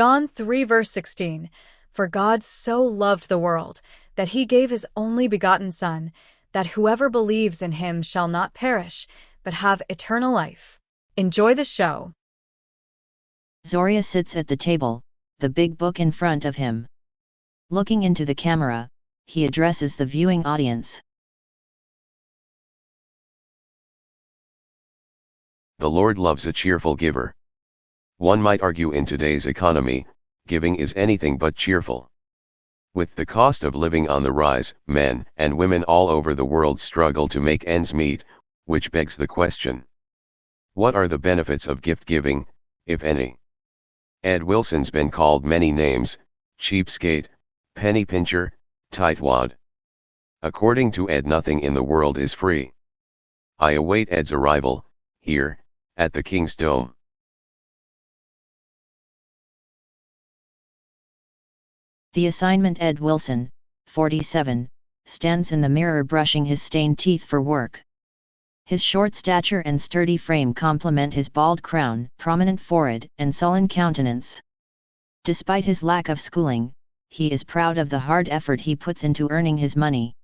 John 3 verse 16. For God so loved the world, that he gave his only begotten Son, that whoever believes in him shall not perish, but have eternal life. Enjoy the show. Zoria sits at the table, the big book in front of him. Looking into the camera, he addresses the viewing audience. The Lord loves a cheerful giver. One might argue in today's economy, giving is anything but cheerful. With the cost of living on the rise, men and women all over the world struggle to make ends meet, which begs the question: what are the benefits of gift giving, if any? Ed Wilson's been called many names: cheapskate, penny pincher, tightwad. According to Ed, nothing in the world is free. I await Ed's arrival, here, at the King's Dome. The assignment: Ed Wilson, 47, stands in the mirror brushing his stained teeth for work. His short stature and sturdy frame complement his bald crown, prominent forehead, and sullen countenance. Despite his lack of schooling, he is proud of the hard effort he puts into earning his money.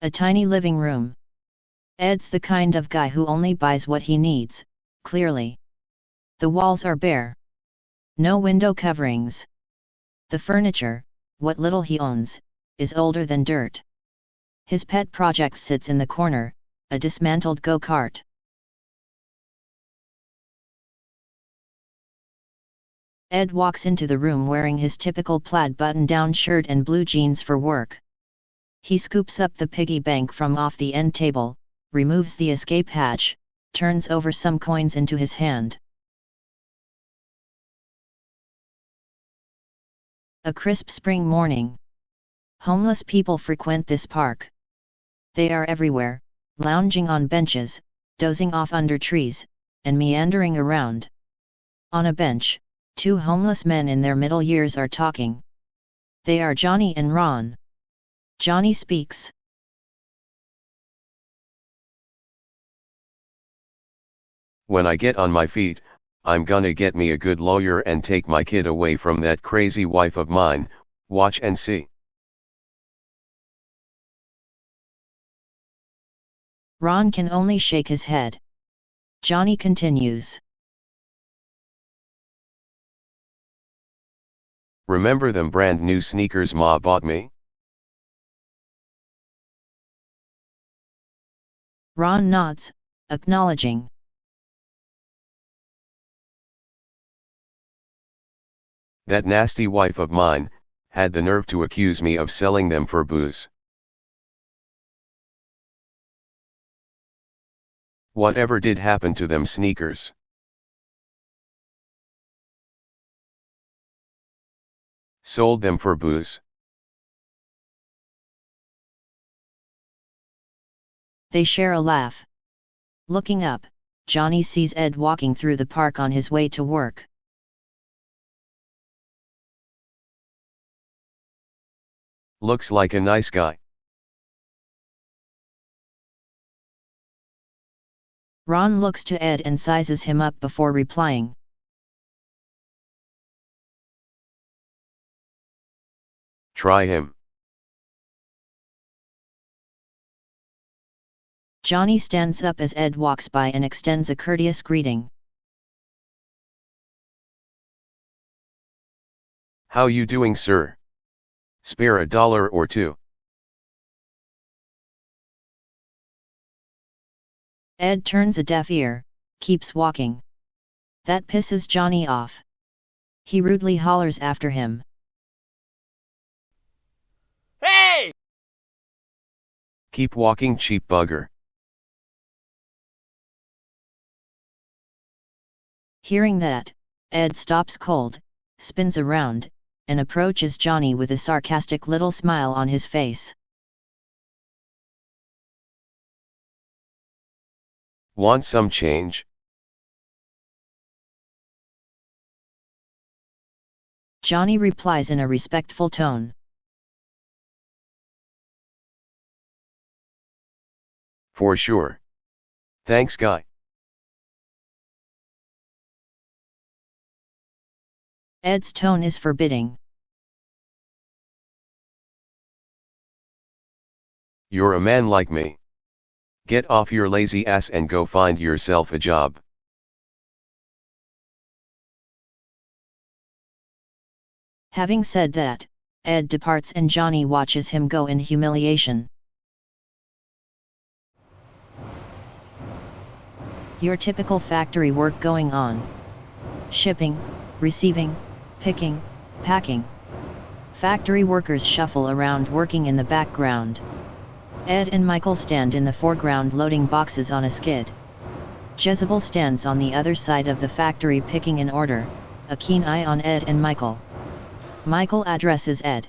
A tiny living room. Ed's the kind of guy who only buys what he needs, clearly. The walls are bare. No window coverings. The furniture, what little he owns, is older than dirt. His pet project sits in the corner, a dismantled go-kart. Ed walks into the room wearing his typical plaid button-down shirt and blue jeans for work. He scoops up the piggy bank from off the end table, removes the escape hatch, turns over some coins into his hand. A crisp spring morning. Homeless people frequent this park. They are everywhere, lounging on benches, dozing off under trees, and meandering around. On a bench, two homeless men in their middle years are talking. They are Johnny and Ron. Johnny speaks. When I get on my feet, I'm gonna get me a good lawyer and take my kid away from that crazy wife of mine. Watch and see. Ron can only shake his head. Johnny continues. Remember them brand new sneakers Ma bought me? Ron nods, acknowledging. That nasty wife of mine had the nerve to accuse me of selling them for booze. Whatever did happen to them sneakers? Sold them for booze. They share a laugh. Looking up, Johnny sees Ed walking through the park on his way to work. Looks like a nice guy. Ron looks to Ed and sizes him up before replying. Try him. Johnny stands up as Ed walks by and extends a courteous greeting. How you doing, sir? Spare $1 or two. Ed turns a deaf ear, keeps walking. That pisses Johnny off. He rudely hollers after him. Hey! Keep walking, cheap bugger. Hearing that, Ed stops cold, spins around, and approaches Johnny with a sarcastic little smile on his face. Want some change? Johnny replies in a respectful tone. For sure. Thanks, guy. Ed's tone is forbidding. You're a man like me. Get off your lazy ass and go find yourself a job. Having said that, Ed departs and Johnny watches him go in humiliation. Your typical factory work going on. Shipping, receiving, picking, packing. Factory workers shuffle around working in the background. Ed and Michael stand in the foreground loading boxes on a skid. Jezebel stands on the other side of the factory picking in order, a keen eye on Ed and Michael. Michael addresses Ed.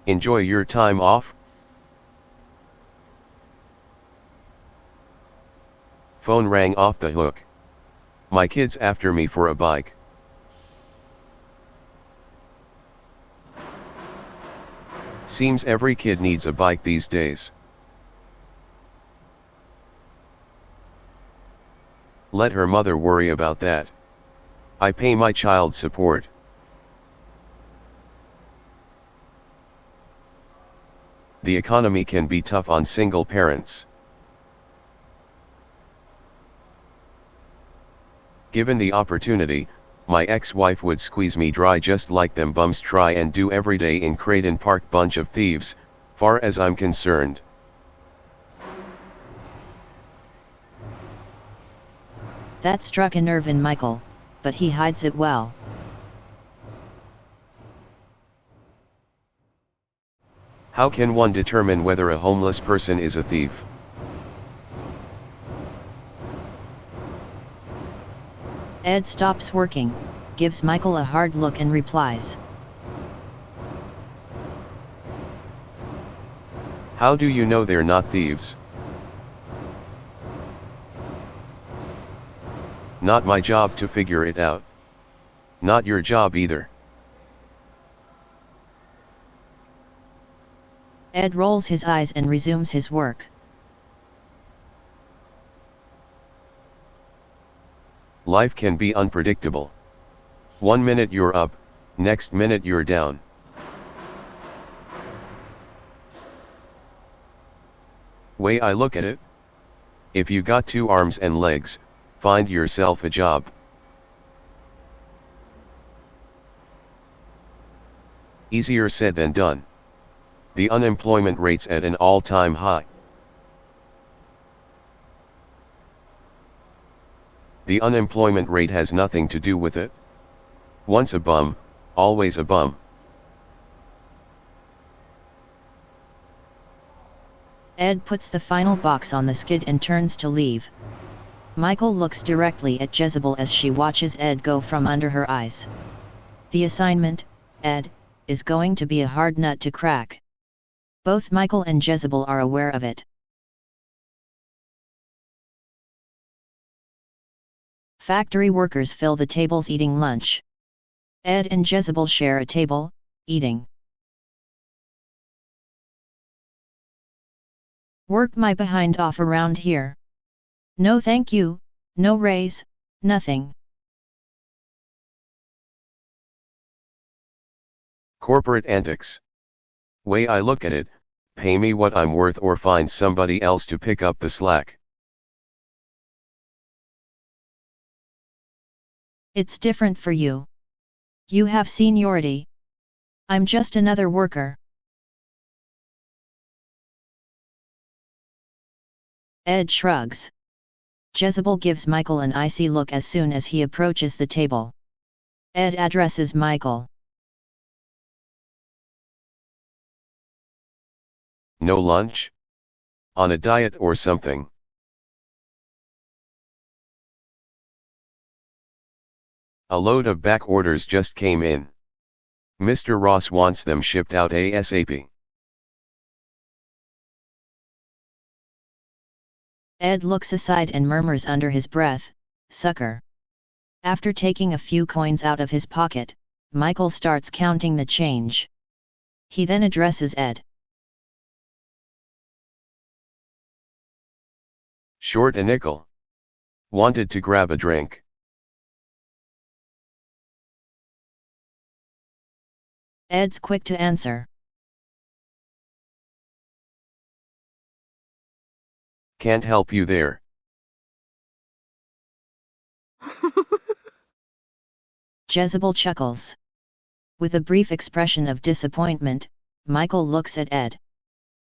Enjoy your time off? Phone rang off the hook. My kid's after me for a bike. Seems every kid needs a bike these days. Let her mother worry about that. I pay my child support. The economy can be tough on single parents. Given the opportunity, my ex-wife would squeeze me dry just like them bums try and do every day in Creighton Park. Bunch of thieves, far as I'm concerned. That struck a nerve in Michael, but he hides it well. How can one determine whether a homeless person is a thief? Ed stops working, gives Michael a hard look and replies. How do you know they're not thieves? Not my job to figure it out. Not your job either. Ed rolls his eyes and resumes his work. Life can be unpredictable. 1 minute you're up, next minute you're down. Way I look at it, if you got 2 arms and legs, find yourself a job. Easier said than done. The unemployment rate's at an all-time high. The unemployment rate has nothing to do with it. Once a bum, always a bum. Ed puts the final box on the skid and turns to leave. Michael looks directly at Jezebel as she watches Ed go from under her eyes. The assignment, Ed, is going to be a hard nut to crack. Both Michael and Jezebel are aware of it. Factory workers fill the tables eating lunch. Ed and Jezebel share a table, eating. Work my behind off around here. No thank you, no raise, nothing. Corporate antics. Way I look at it, pay me what I'm worth or find somebody else to pick up the slack. It's different for you. You have seniority. I'm just another worker. Ed shrugs. Jezebel gives Michael an icy look as soon as he approaches the table. Ed addresses Michael. No lunch? On a diet or something? A load of back orders just came in. Mr. Ross wants them shipped out ASAP. Ed looks aside and murmurs under his breath, "Sucker." After taking a few coins out of his pocket, Michael starts counting the change. He then addresses Ed. Short a nickel. Wanted to grab a drink. Ed's quick to answer. Can't help you there. Jezebel chuckles. With a brief expression of disappointment, Michael looks at Ed.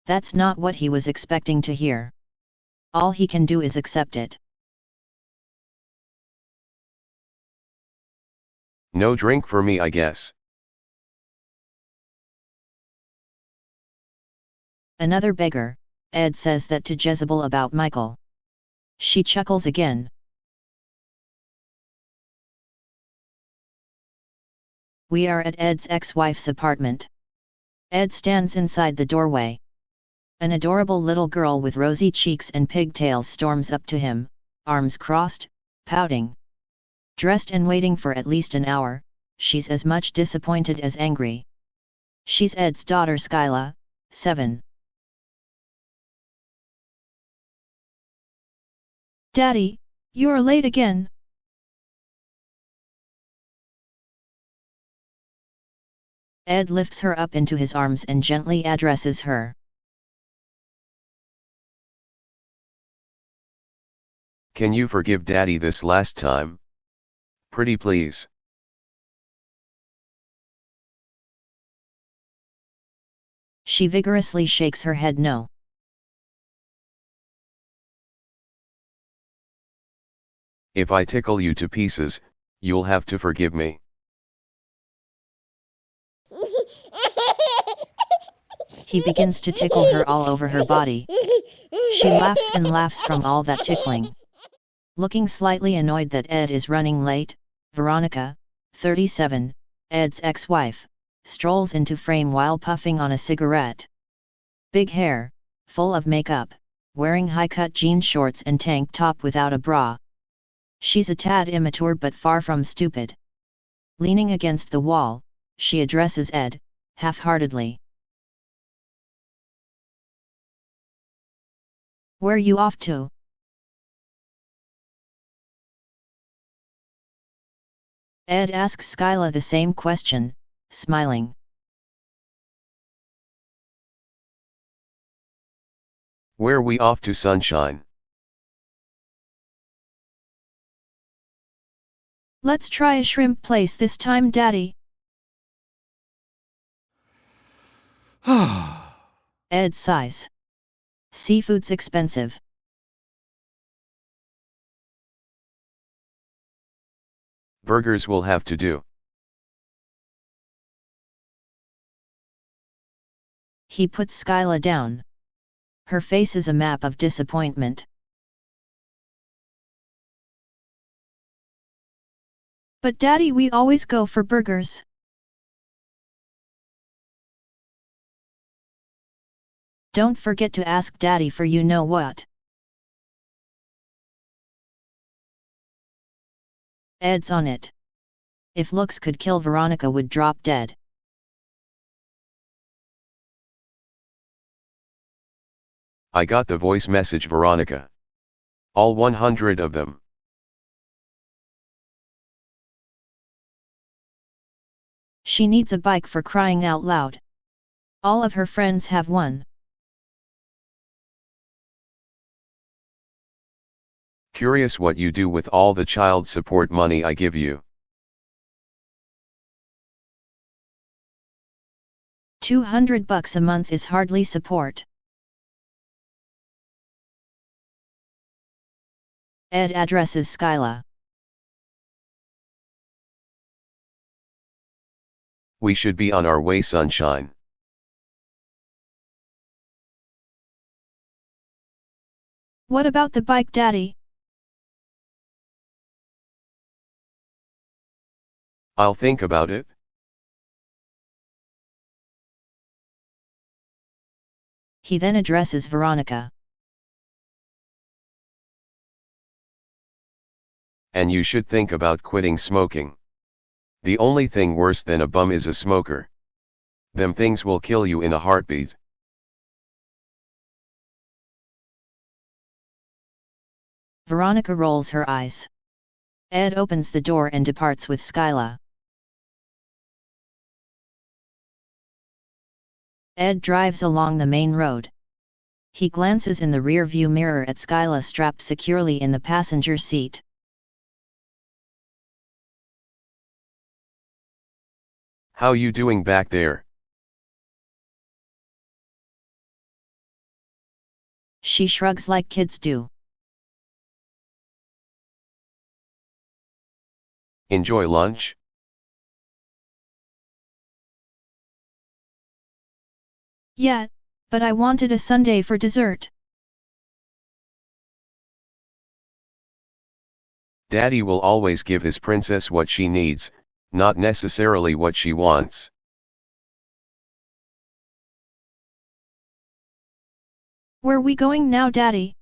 That's not what he was expecting to hear. All he can do is accept it. No drink for me, I guess. Another beggar, Ed says that to Jezebel about Michael. She chuckles again. We are at Ed's ex-wife's apartment. Ed stands inside the doorway. An adorable little girl with rosy cheeks and pigtails storms up to him, arms crossed, pouting. Dressed and waiting for at least an hour, she's as much disappointed as angry. She's Ed's daughter Skyla, 7. Daddy, you're late again. Ed lifts her up into his arms and gently addresses her. Can you forgive Daddy this last time? Pretty please. She vigorously shakes her head no. If I tickle you to pieces, you'll have to forgive me. He begins to tickle her all over her body. She laughs and laughs from all that tickling. Looking slightly annoyed that Ed is running late, Veronica, 37, Ed's ex-wife, strolls into frame while puffing on a cigarette. Big hair, full of makeup, wearing high-cut jean shorts and tank top without a bra. She's a tad immature but far from stupid. Leaning against the wall, she addresses Ed, half-heartedly. Where you off to? Ed asks Skyla the same question, smiling. Where we off to, sunshine? Let's try a shrimp place this time, Daddy. Ed sighs. Seafood's expensive. Burgers will have to do. He puts Skyla down. Her face is a map of disappointment. But Daddy, we always go for burgers. Don't forget to ask Daddy for you know what. Ed's on it. If looks could kill, Veronica would drop dead. I got the voice message, Veronica. All 100 of them. She needs a bike for crying out loud. All of her friends have one. Curious what you do with all the child support money I give you. $200 a month is hardly support. Ed addresses Skyla. We should be on our way, sunshine. What about the bike, Daddy? I'll think about it. He then addresses Veronica. And you should think about quitting smoking. The only thing worse than a bum is a smoker. Them things will kill you in a heartbeat. Veronica rolls her eyes. Ed opens the door and departs with Skyla. Ed drives along the main road. He glances in the rear-view mirror at Skyla strapped securely in the passenger seat. How you doing back there? She shrugs like kids do. Enjoy lunch? Yeah, but I wanted a sundae for dessert. Daddy will always give his princess what she needs, not necessarily what she wants. Where we going now, Daddy?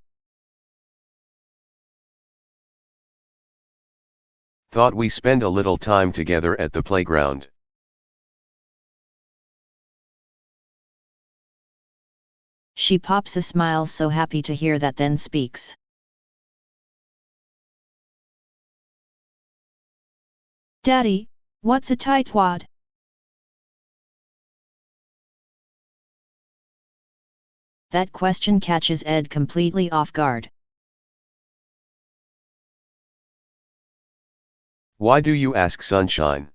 Thought we spend a little time together at the playground. She pops a smile, so happy to hear that, then speaks. Daddy, what's a tightwad? That question catches Ed completely off guard. Why do you ask, Sunshine?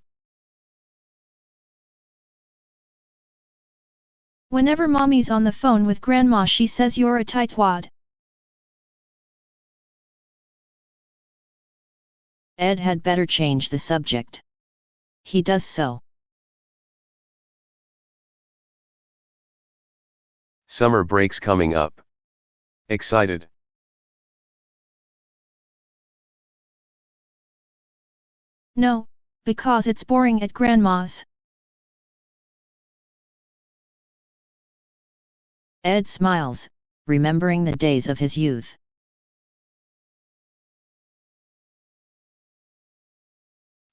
Whenever Mommy's on the phone with Grandma, she says you're a tightwad. Ed had better change the subject. He does so. Summer break's coming up. Excited? No, because it's boring at Grandma's. Ed smiles, remembering the days of his youth.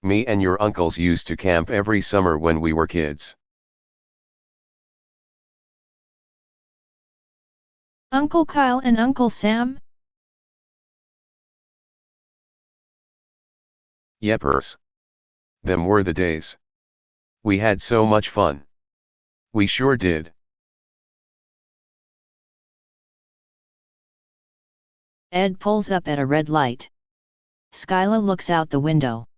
Me and your uncles used to camp every summer when we were kids. Uncle Kyle and Uncle Sam? Yepers. Them were the days. We had so much fun. We sure did. Ed pulls up at a red light. Skyla looks out the window.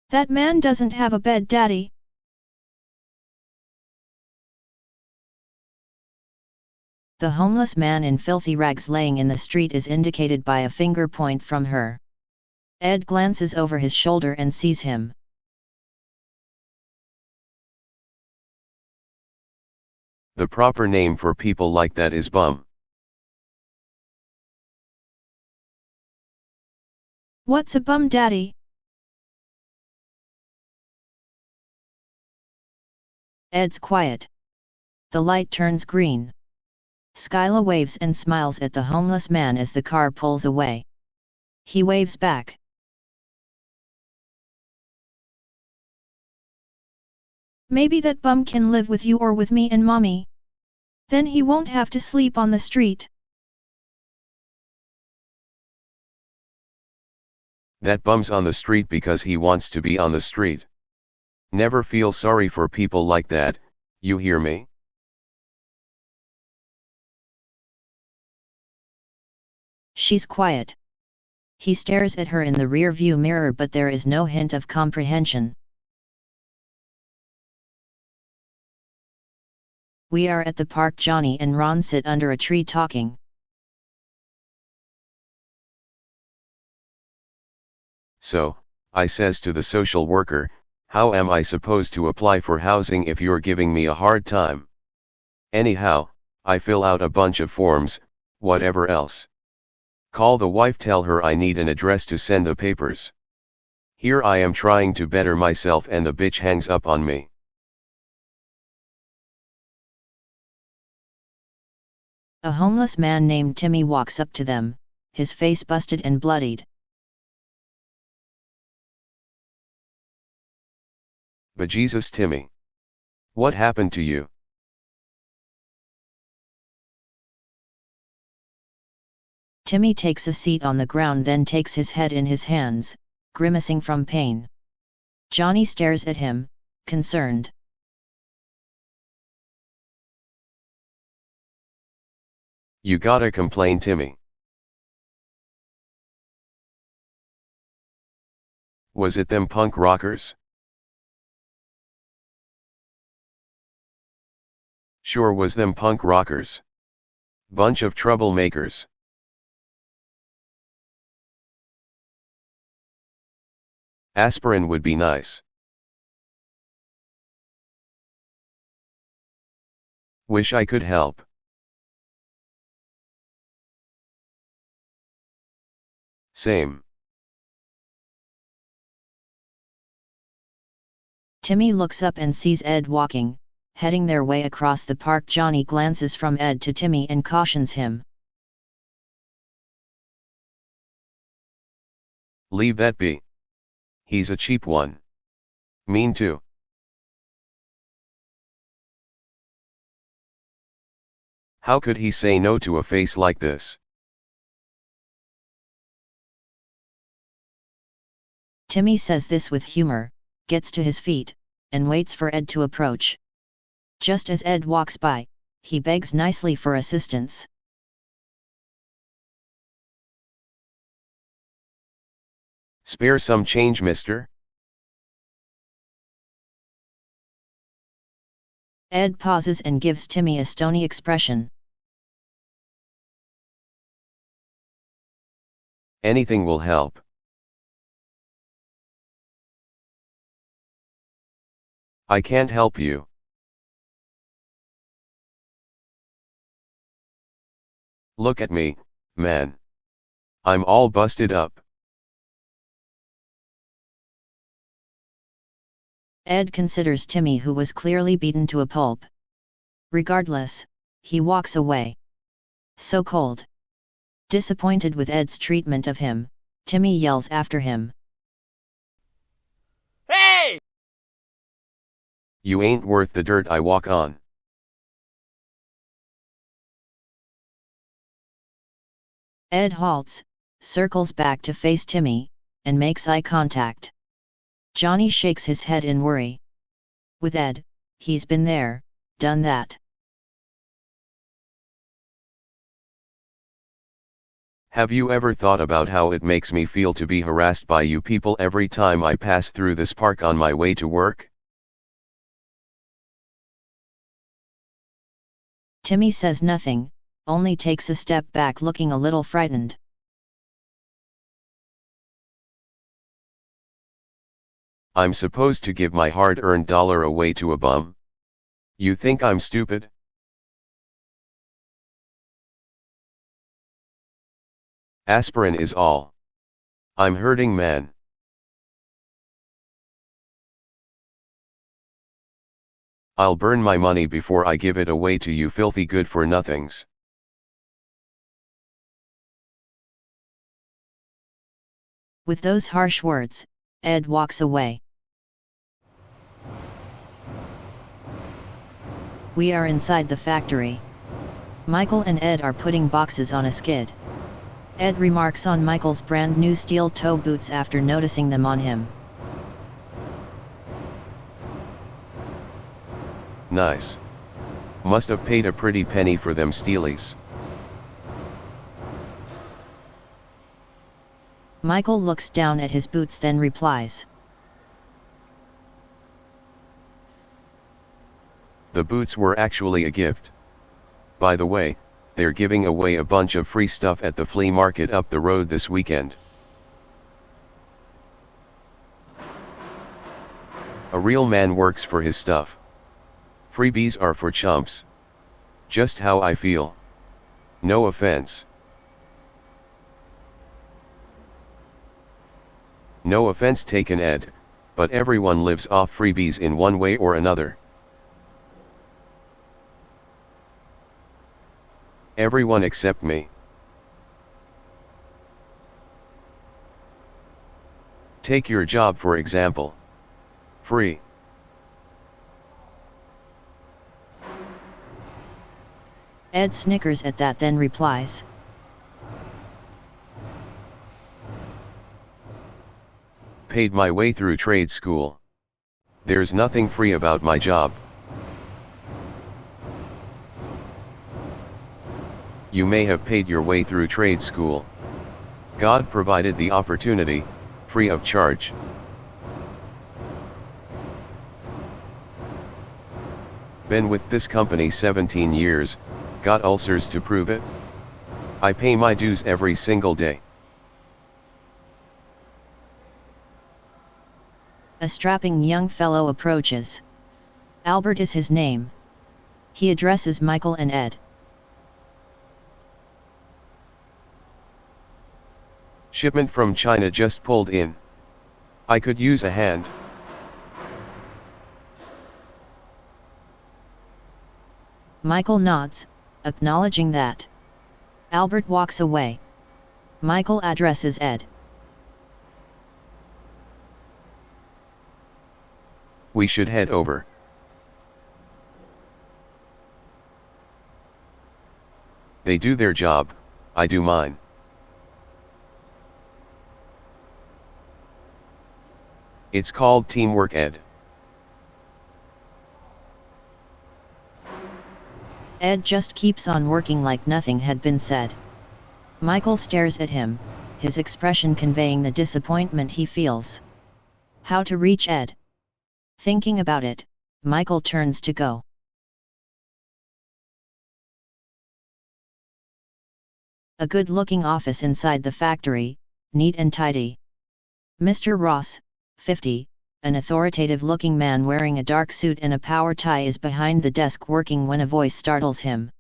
That man doesn't have a bed, Daddy. The homeless man in filthy rags laying in the street is indicated by a finger point from her. Ed glances over his shoulder and sees him. The proper name for people like that is bum. What's a bum, Daddy? Ed's quiet. The light turns green. Skyla waves and smiles at the homeless man as the car pulls away. He waves back. Maybe that bum can live with you or with me and Mommy. Then he won't have to sleep on the street. That bum's on the street because he wants to be on the street. Never feel sorry for people like that, you hear me? She's quiet. He stares at her in the rear-view mirror, but there is no hint of comprehension. We are at the park. Johnny and Ron sit under a tree talking. So, I says to the social worker, how am I supposed to apply for housing if you're giving me a hard time? Anyhow, I fill out a bunch of forms, whatever else. Call the wife, tell her I need an address to send the papers. Here I am trying to better myself and the bitch hangs up on me. A homeless man named Timmy walks up to them, his face busted and bloodied. Bejesus, Timmy. What happened to you? Timmy takes a seat on the ground, then takes his head in his hands, grimacing from pain. Johnny stares at him, concerned. You gotta complain, Timmy. Was it them punk rockers? Sure was them punk rockers. Bunch of troublemakers. Aspirin would be nice. Wish I could help. Same. Timmy looks up and sees Ed walking, heading their way across the park. Johnny glances from Ed to Timmy and cautions him. Leave that be. He's a cheap one. Mean too. How could he say no to a face like this? Timmy says this with humor, gets to his feet, and waits for Ed to approach. Just as Ed walks by, he begs nicely for assistance. Spare some change, mister? Ed pauses and gives Timmy a stony expression. Anything will help. I can't help you. Look at me, man. I'm all busted up. Ed considers Timmy, who was clearly beaten to a pulp. Regardless, he walks away. So cold. Disappointed with Ed's treatment of him, Timmy yells after him. Hey! You ain't worth the dirt I walk on. Ed halts, circles back to face Timmy, and makes eye contact. Johnny shakes his head in worry. With Ed, he's been there, done that. Have you ever thought about how it makes me feel to be harassed by you people every time I pass through this park on my way to work? Timmy says nothing, only takes a step back, looking a little frightened. I'm supposed to give my hard-earned dollar away to a bum? You think I'm stupid? Aspirin is all. I'm hurting, man. I'll burn my money before I give it away to you filthy good-for-nothings. With those harsh words, Ed walks away. We are inside the factory. Michael and Ed are putting boxes on a skid. Ed remarks on Michael's brand new steel toe boots after noticing them on him. Nice. Must have paid a pretty penny for them steelies. Michael looks down at his boots, then replies. The boots were actually a gift. By the way, they're giving away a bunch of free stuff at the flea market up the road this weekend. A real man works for his stuff. Freebies are for chumps. Just how I feel. No offense. No offense taken, Ed, but everyone lives off freebies in one way or another. Everyone except me. Take your job for example. Free. Ed snickers at that, then replies. Paid my way through trade school. There's nothing free about my job. You may have paid your way through trade school. God provided the opportunity, free of charge. Been with this company 17 years, got ulcers to prove it? I pay my dues every single day. A strapping young fellow approaches. Albert is his name. He addresses Michael and Ed. Shipment from China just pulled in. I could use a hand. Michael nods, acknowledging that. Albert walks away. Michael addresses Ed. We should head over. They do their job, I do mine. It's called teamwork, Ed. Ed just keeps on working like nothing had been said. Michael stares at him, his expression conveying the disappointment he feels. How to reach Ed? Thinking about it, Michael turns to go. A good-looking office inside the factory, neat and tidy. Mr. Ross, 50, an authoritative-looking man wearing a dark suit and a power tie is behind the desk working when a voice startles him.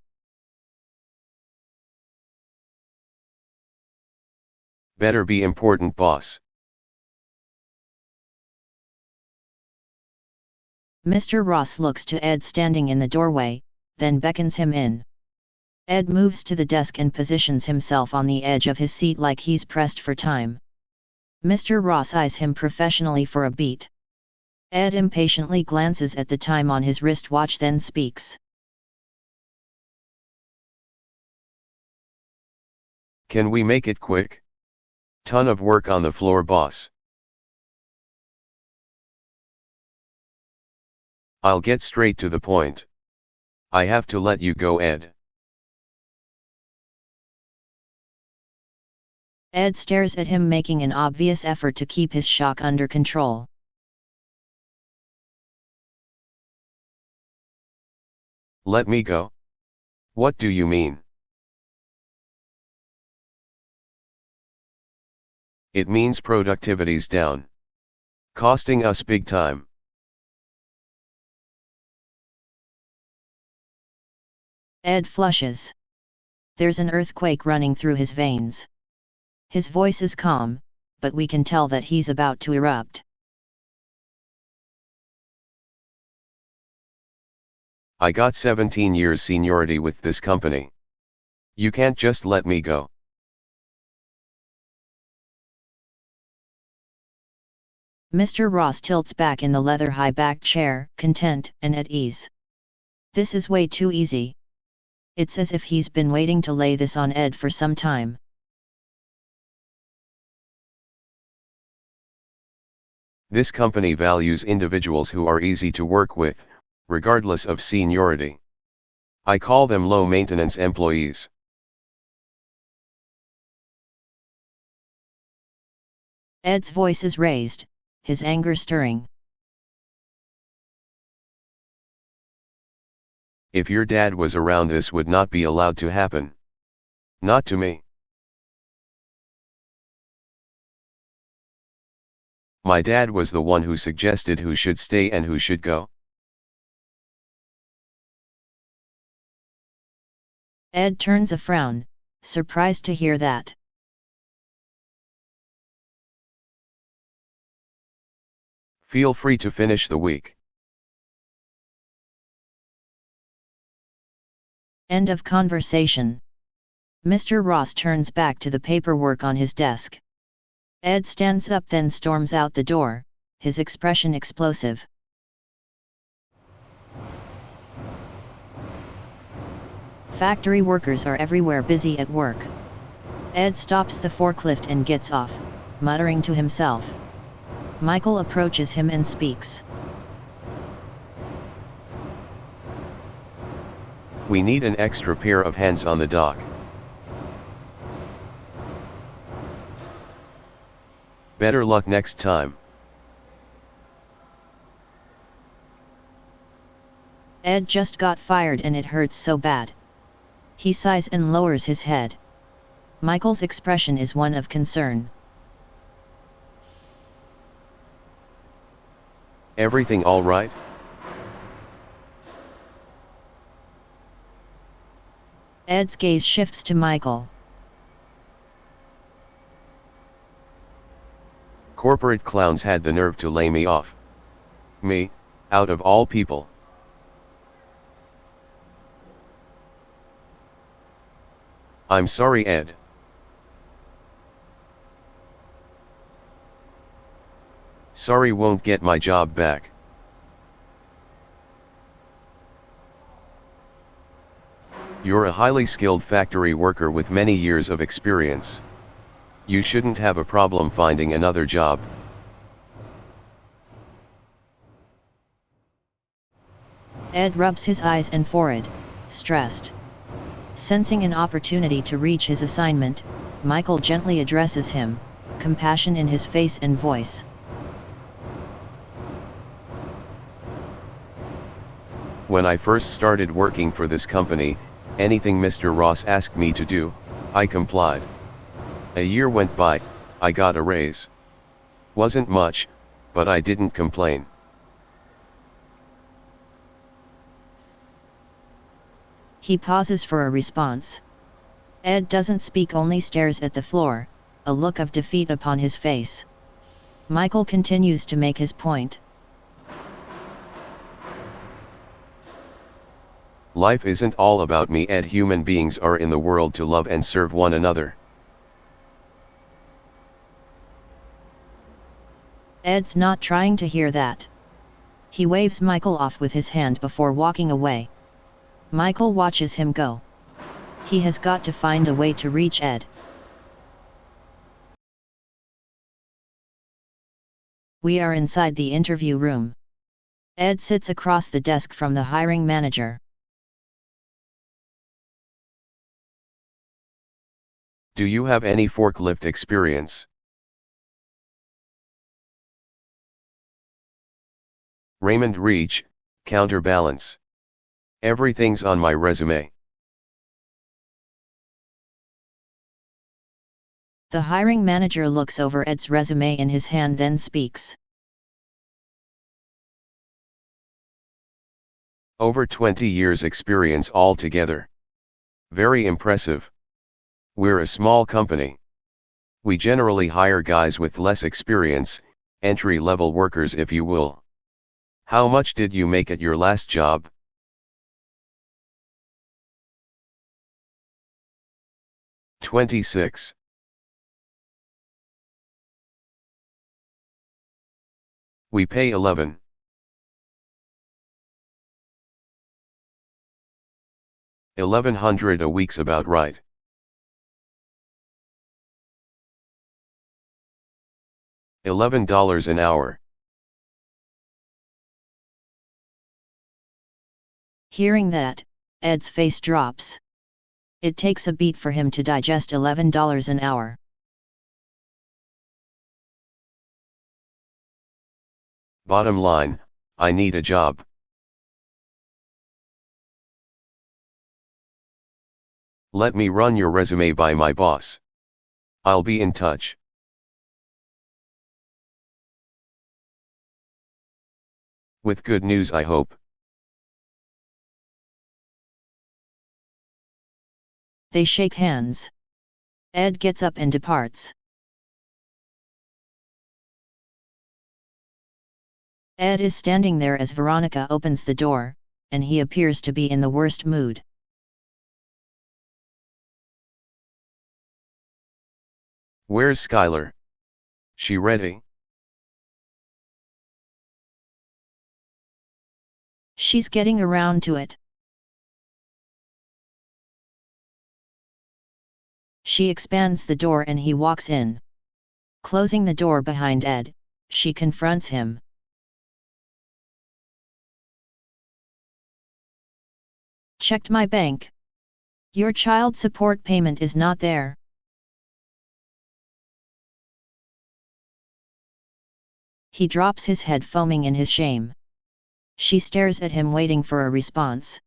Better be important, boss. Mr. Ross looks to Ed standing in the doorway, then beckons him in. Ed moves to the desk and positions himself on the edge of his seat like he's pressed for time. Mr. Ross eyes him professionally for a beat. Ed impatiently glances at the time on his wristwatch, then speaks. Can we make it quick? Ton of work on the floor, boss. I'll get straight to the point. I have to let you go, Ed. Ed stares at him, making an obvious effort to keep his shock under control. Let me go? What do you mean? It means productivity's down. Costing us big time. Ed flushes. There's an earthquake running through his veins. His voice is calm, but we can tell that he's about to erupt. I got 17 years seniority with this company. You can't just let me go. Mr. Ross tilts back in the leather high-backed chair, content and at ease. This is way too easy. It's as if he's been waiting to lay this on Ed for some time. This company values individuals who are easy to work with, regardless of seniority. I call them low-maintenance employees. Ed's voice is raised, his anger stirring. If your dad was around, this would not be allowed to happen. Not to me. My dad was the one who suggested who should stay and who should go. Ed turns a frown, surprised to hear that. Feel free to finish the week. End of conversation. Mr. Ross turns back to the paperwork on his desk. Ed stands up, then storms out the door, his expression explosive. Factory workers are everywhere, busy at work. Ed stops the forklift and gets off, muttering to himself. Michael approaches him and speaks. We need an extra pair of hands on the dock. Better luck next time. Ed just got fired and it hurts so bad. He sighs and lowers his head. Michael's expression is one of concern. Everything all right? Ed's gaze shifts to Michael. Corporate clowns had the nerve to lay me off. Me, out of all people. I'm sorry, Ed. Sorry won't get my job back. You're a highly skilled factory worker with many years of experience. You shouldn't have a problem finding another job. Ed rubs his eyes and forehead, stressed. Sensing an opportunity to reach his assignment, Michael gently addresses him, compassion in his face and voice. When I first started working for this company, anything Mr. Ross asked me to do, I complied. A year went by, I got a raise. Wasn't much, but I didn't complain. He pauses for a response. Ed doesn't speak, only stares at the floor, a look of defeat upon his face. Michael continues to make his point. Life isn't all about me, Ed. Human beings are in the world to love and serve one another. Ed's not trying to hear that. He waves Michael off with his hand before walking away. Michael watches him go. He has got to find a way to reach Ed. We are inside the interview room. Ed sits across the desk from the hiring manager. Do you have any forklift experience? Raymond Reach, counterbalance. Everything's on my resume. The hiring manager looks over Ed's resume in his hand, then speaks. Over 20 years experience altogether. Very impressive. We're a small company. We generally hire guys with less experience, entry-level workers if you will. How much did you make at your last job? $26. We pay $11. $1,100 a week's about right. $11 an hour. Hearing that, Ed's face drops. It takes a beat for him to digest $11 an hour. Bottom line, I need a job. Let me run your resume by my boss. I'll be in touch. With good news, I hope. They shake hands. Ed gets up and departs. Ed is standing there as Veronica opens the door, and he appears to be in the worst mood. Where's Skylar? She ready? She's getting around to it. She expands the door and he walks in. Closing the door behind Ed, she confronts him. Checked my bank. Your child support payment is not there. He drops his head, foaming in his shame. She stares at him, waiting for a response.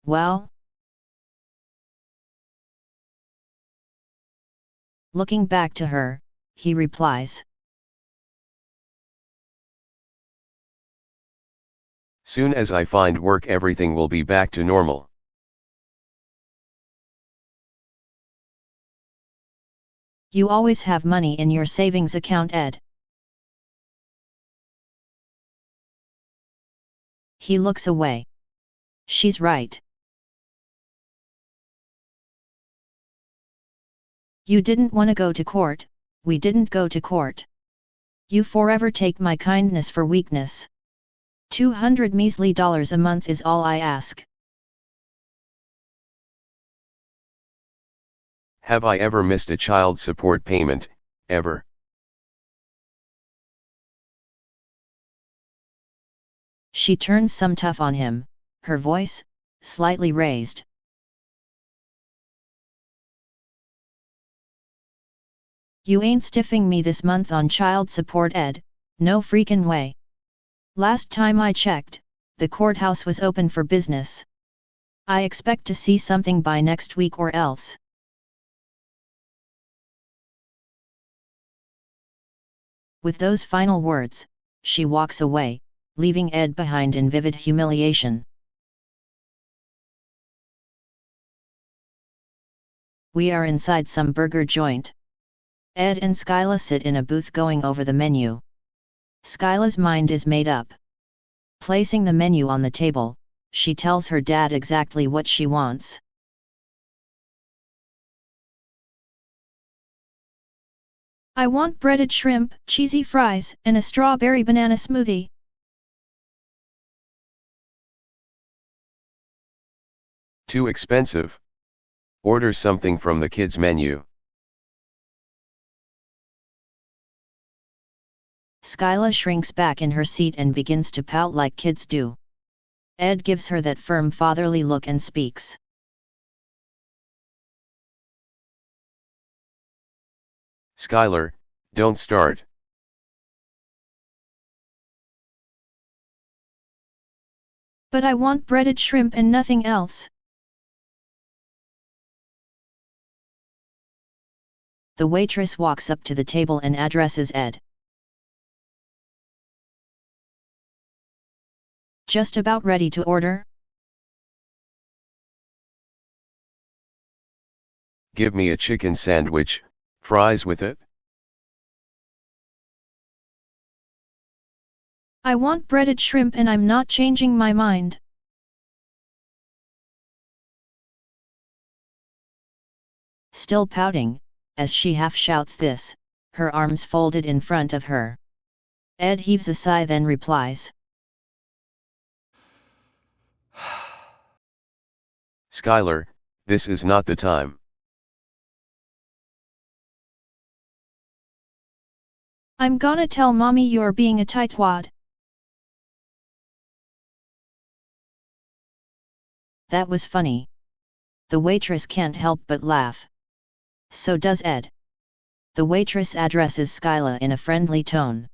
Well? Looking back to her, he replies. Soon as I find work, everything will be back to normal. You always have money in your savings account, Ed. He looks away. She's right. You didn't want to go to court, we didn't go to court. You forever take my kindness for weakness. $200 measly a month is all I ask. Have I ever missed a child support payment, ever? She turns some tough on him, her voice slightly raised. You ain't stiffing me this month on child support, Ed, no freakin' way. Last time I checked, the courthouse was open for business. I expect to see something by next week or else. With those final words, she walks away, leaving Ed behind in vivid humiliation. We are inside some burger joint. Ed and Skyla sit in a booth going over the menu. Skyla's mind is made up. Placing the menu on the table, she tells her dad exactly what she wants. I want breaded shrimp, cheesy fries, and a strawberry banana smoothie. Too expensive. Order something from the kids' menu. Skyla shrinks back in her seat and begins to pout like kids do. Ed gives her that firm fatherly look and speaks. Skylar, don't start. But I want breaded shrimp and nothing else. The waitress walks up to the table and addresses Ed. Just about ready to order? Give me a chicken sandwich, fries with it. I want breaded shrimp and I'm not changing my mind. Still pouting, as she half shouts this, her arms folded in front of her. Ed heaves a sigh, then replies. Skylar, this is not the time. I'm gonna tell mommy you're being a tightwad. That was funny. The waitress can't help but laugh. So does Ed. The waitress addresses Skyla in a friendly tone.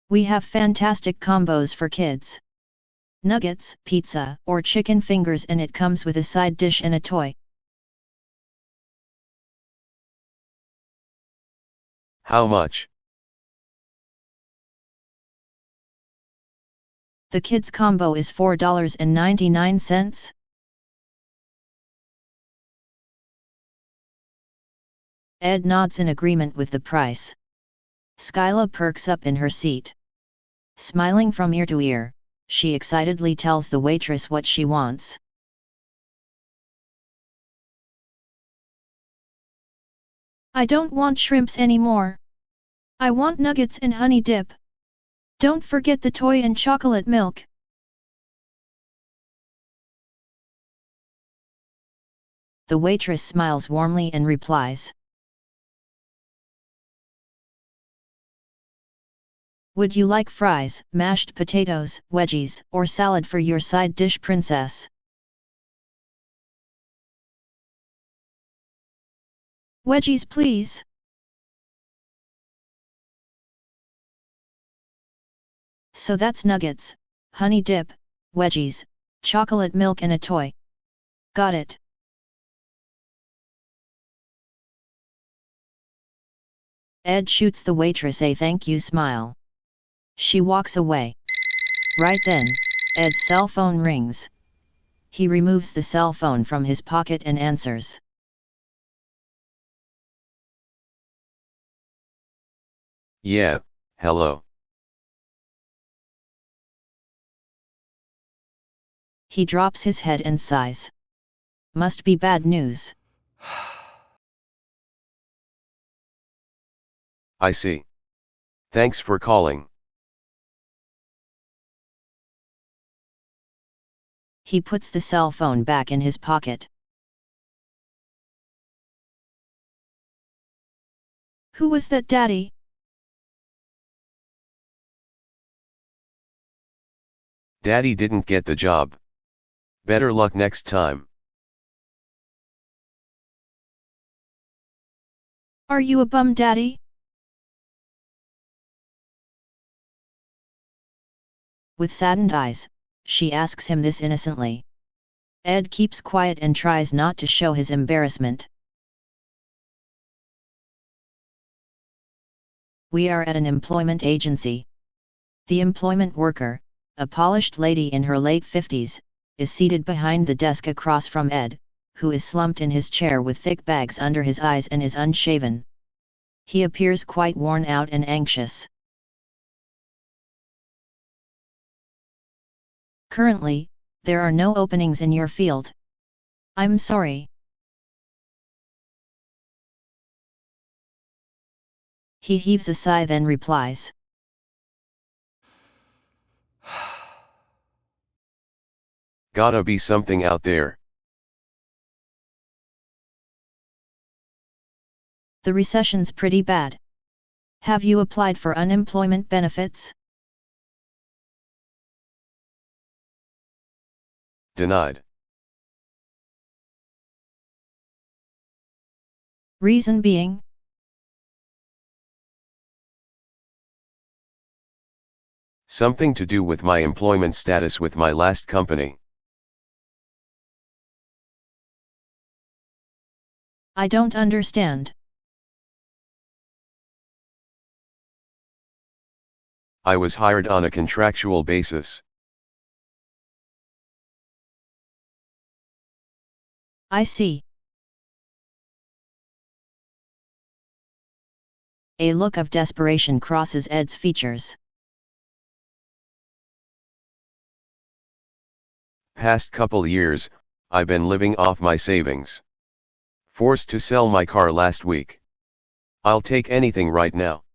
We have fantastic combos for kids. Nuggets, pizza, or chicken fingers, and it comes with a side dish and a toy. How much? The kids combo is $4.99. Ed nods in agreement with the price. Skyla perks up in her seat. Smiling from ear to ear, she excitedly tells the waitress what she wants. I don't want shrimps anymore. I want nuggets and honey dip. Don't forget the toy and chocolate milk. the waitress smiles warmly and replies, "Would you like fries, mashed potatoes, wedgies, or salad for your side dish, princess?" "Wedgies, please." "So that's nuggets, honey dip, wedgies, chocolate milk and a toy. Got it." Ed shoots the waitress a thank you smile. She walks away. Right then, Ed's cell phone rings. He removes the cell phone from his pocket and answers. Yeah, hello. He drops his head and sighs. Must be bad news. I see. Thanks for calling. He puts the cell phone back in his pocket. "Who was that, Daddy?" Daddy didn't get the job. Better luck next time. "Are you a bum, Daddy?" With saddened eyes, she asks him this innocently. Ed keeps quiet and tries not to show his embarrassment. We are at an employment agency. The employment worker, a polished lady in her late 50s, is seated behind the desk across from Ed, who is slumped in his chair with thick bags under his eyes and is unshaven. He appears quite worn out and anxious. "Currently, there are no openings in your field. I'm sorry." He heaves a sigh then replies, Gotta be something out there. "The recession's pretty bad. Have you applied for unemployment benefits?" Denied. "Reason being?" Something to do with my employment status with my last company. "I don't understand." I was hired on a contractual basis. "I see." A look of desperation crosses Ed's features. Past couple years, I've been living off my savings. Forced to sell my car last week. I'll take anything right now.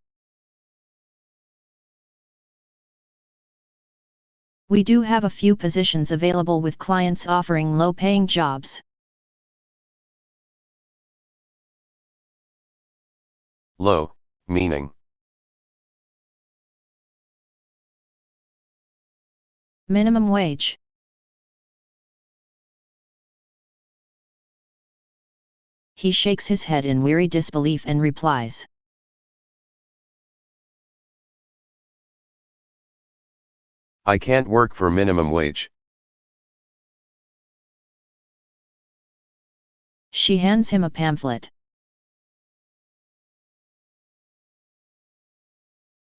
"We do have a few positions available with clients offering low-paying jobs." Low, meaning. "Minimum wage." He shakes his head in weary disbelief and replies, I can't work for minimum wage. She hands him a pamphlet.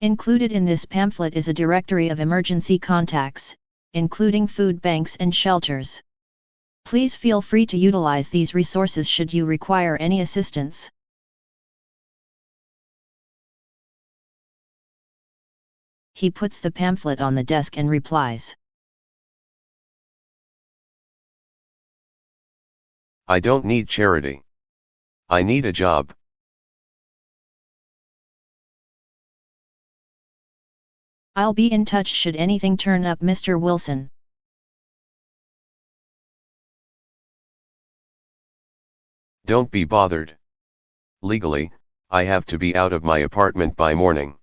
Included in this pamphlet is a directory of emergency contacts, including food banks and shelters. Please feel free to utilize these resources should you require any assistance. He puts the pamphlet on the desk and replies, I don't need charity. I need a job. I'll be in touch should anything turn up, Mr. Wilson. Don't be bothered. Legally, I have to be out of my apartment by morning.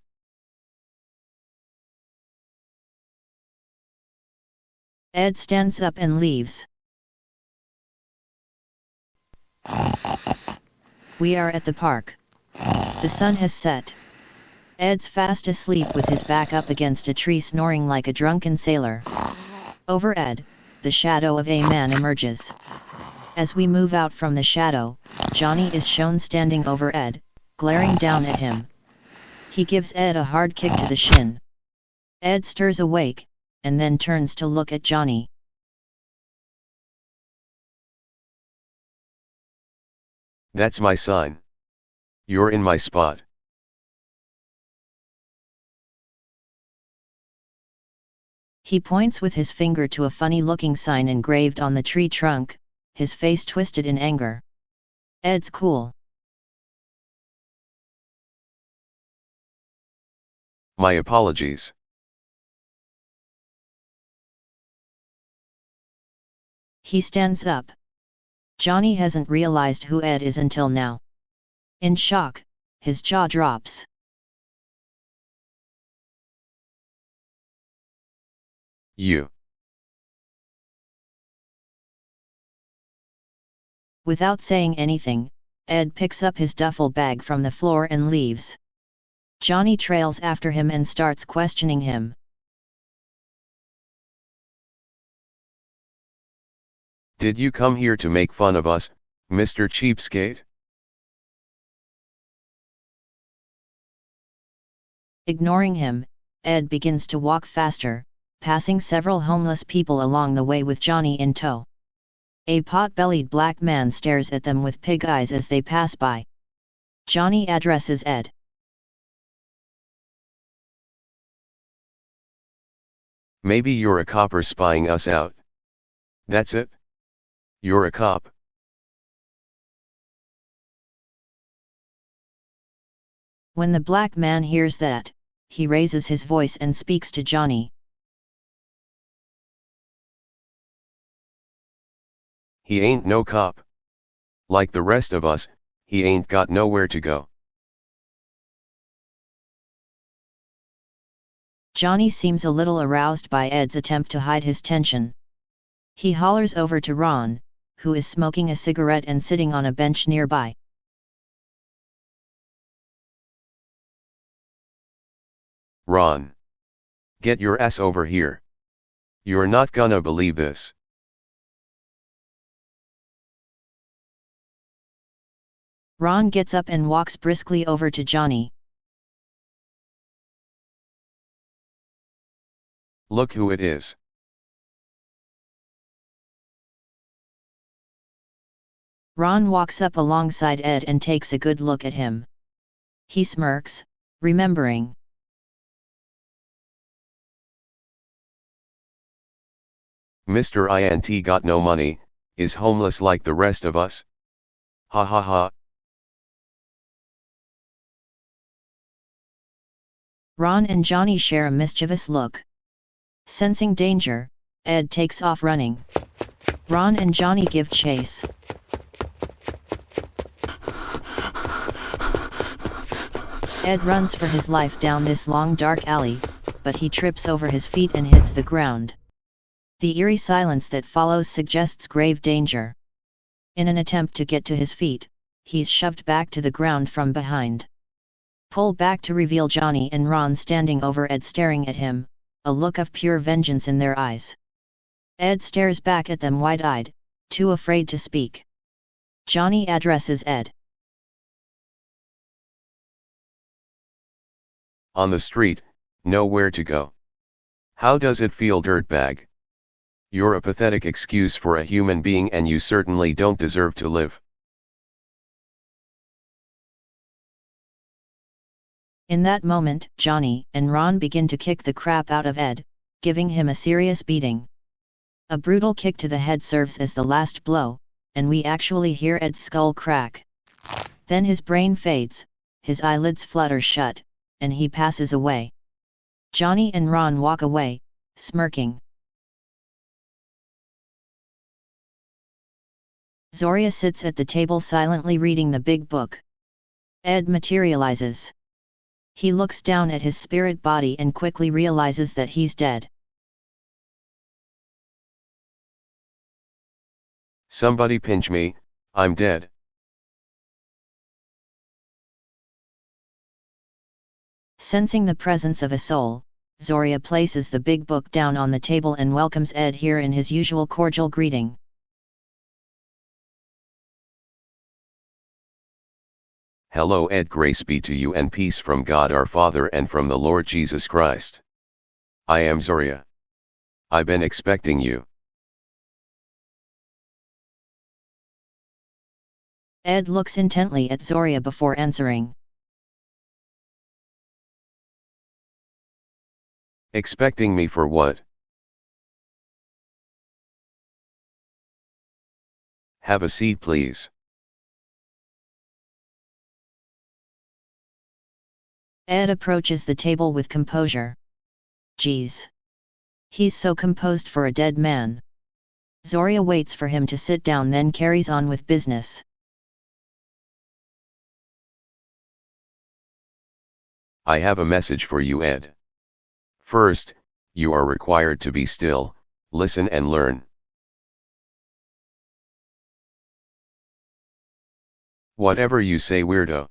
Ed stands up and leaves. We are at the park. The sun has set. Ed's fast asleep with his back up against a tree, snoring like a drunken sailor. Over Ed, the shadow of a man emerges. As we move out from the shadow, Johnny is shown standing over Ed, glaring down at him. He gives Ed a hard kick to the shin. Ed stirs awake, and then turns to look at Johnny. That's my sign. You're in my spot. He points with his finger to a funny-looking sign engraved on the tree trunk, his face twisted in anger. Ed's cool. My apologies. He stands up. Johnny hasn't realized who Ed is until now. In shock, his jaw drops. You. Without saying anything, Ed picks up his duffel bag from the floor and leaves. Johnny trails after him and starts questioning him. Did you come here to make fun of us, Mr. Cheapskate? Ignoring him, Ed begins to walk faster, passing several homeless people along the way with Johnny in tow. A pot-bellied black man stares at them with pig eyes as they pass by. Johnny addresses Ed. Maybe you're a cop or spying us out. That's it? You're a cop. When the black man hears that, he raises his voice and speaks to Johnny. He ain't no cop. Like the rest of us, he ain't got nowhere to go. Johnny seems a little aroused by Ed's attempt to hide his tension. He hollers over to Ron, who is smoking a cigarette and sitting on a bench nearby. Ron. Get your ass over here. You're not gonna believe this. Ron gets up and walks briskly over to Johnny. Look who it is. Ron walks up alongside Ed and takes a good look at him. He smirks, remembering. Mr. INT got no money, is homeless like the rest of us. Ha ha ha. Ron and Johnny share a mischievous look. Sensing danger, Ed takes off running. Ron and Johnny give chase. Ed runs for his life down this long dark alley, but he trips over his feet and hits the ground. The eerie silence that follows suggests grave danger. In an attempt to get to his feet, he's shoved back to the ground from behind. Pull back to reveal Johnny and Ron standing over Ed staring at him, a look of pure vengeance in their eyes. Ed stares back at them wide-eyed, too afraid to speak. Johnny addresses Ed. On the street, nowhere to go. How does it feel, dirtbag? You're a pathetic excuse for a human being and you certainly don't deserve to live. In that moment, Johnny and Ron begin to kick the crap out of Ed, giving him a serious beating. A brutal kick to the head serves as the last blow, and we actually hear Ed's skull crack. Then his brain fades, his eyelids flutter shut, and he passes away. Johnny and Ron walk away, smirking. Zoria sits at the table silently reading the big book. Ed materializes. He looks down at his spirit body and quickly realizes that he's dead. Somebody pinch me, I'm dead. Sensing the presence of a soul, Zoria places the big book down on the table and welcomes Ed here in his usual cordial greeting. Hello Ed, grace be to you and peace from God our Father and from the Lord Jesus Christ. I am Zoria. I've been expecting you. Ed looks intently at Zoria before answering. Expecting me for what? Have a seat please. Ed approaches the table with composure. Geez. He's so composed for a dead man. Zoria waits for him to sit down, then carries on with business. I have a message for you, Ed. First, you are required to be still, listen and learn. Whatever you say, weirdo.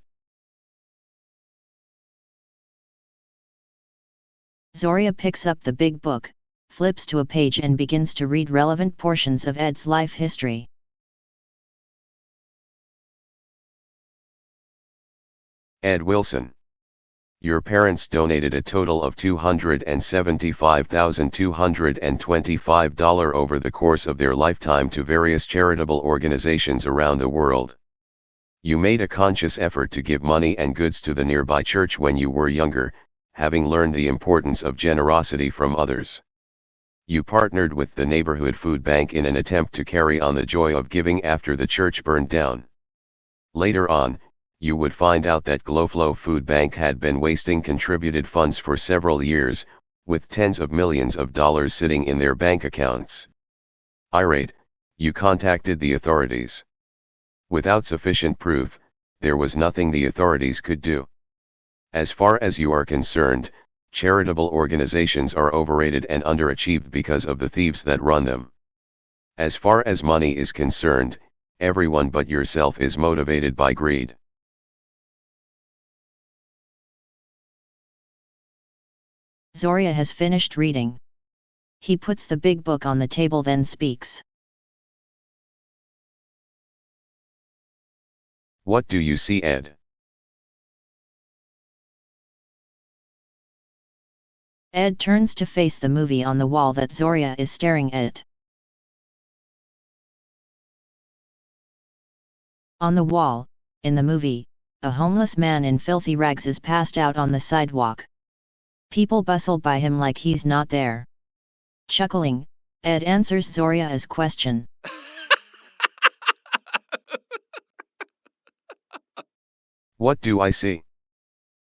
Zoria picks up the big book, flips to a page and begins to read relevant portions of Ed's life history. Ed Wilson. Your parents donated a total of $275,225 over the course of their lifetime to various charitable organizations around the world. You made a conscious effort to give money and goods to the nearby church when you were younger, having learned the importance of generosity from others. You partnered with the neighborhood food bank in an attempt to carry on the joy of giving after the church burned down. Later on, you would find out that Glowflow Food Bank had been wasting contributed funds for several years, with tens of millions of dollars sitting in their bank accounts. Irate, you contacted the authorities. Without sufficient proof, there was nothing the authorities could do. As far as you are concerned, charitable organizations are overrated and underachieved because of the thieves that run them. As far as money is concerned, everyone but yourself is motivated by greed. Zoria has finished reading. He puts the big book on the table, then speaks. What do you see, Ed? Ed turns to face the movie on the wall that Zoria is staring at. On the wall, in the movie, a homeless man in filthy rags is passed out on the sidewalk. People bustle by him like he's not there. Chuckling, Ed answers Zoria's question. What do I see?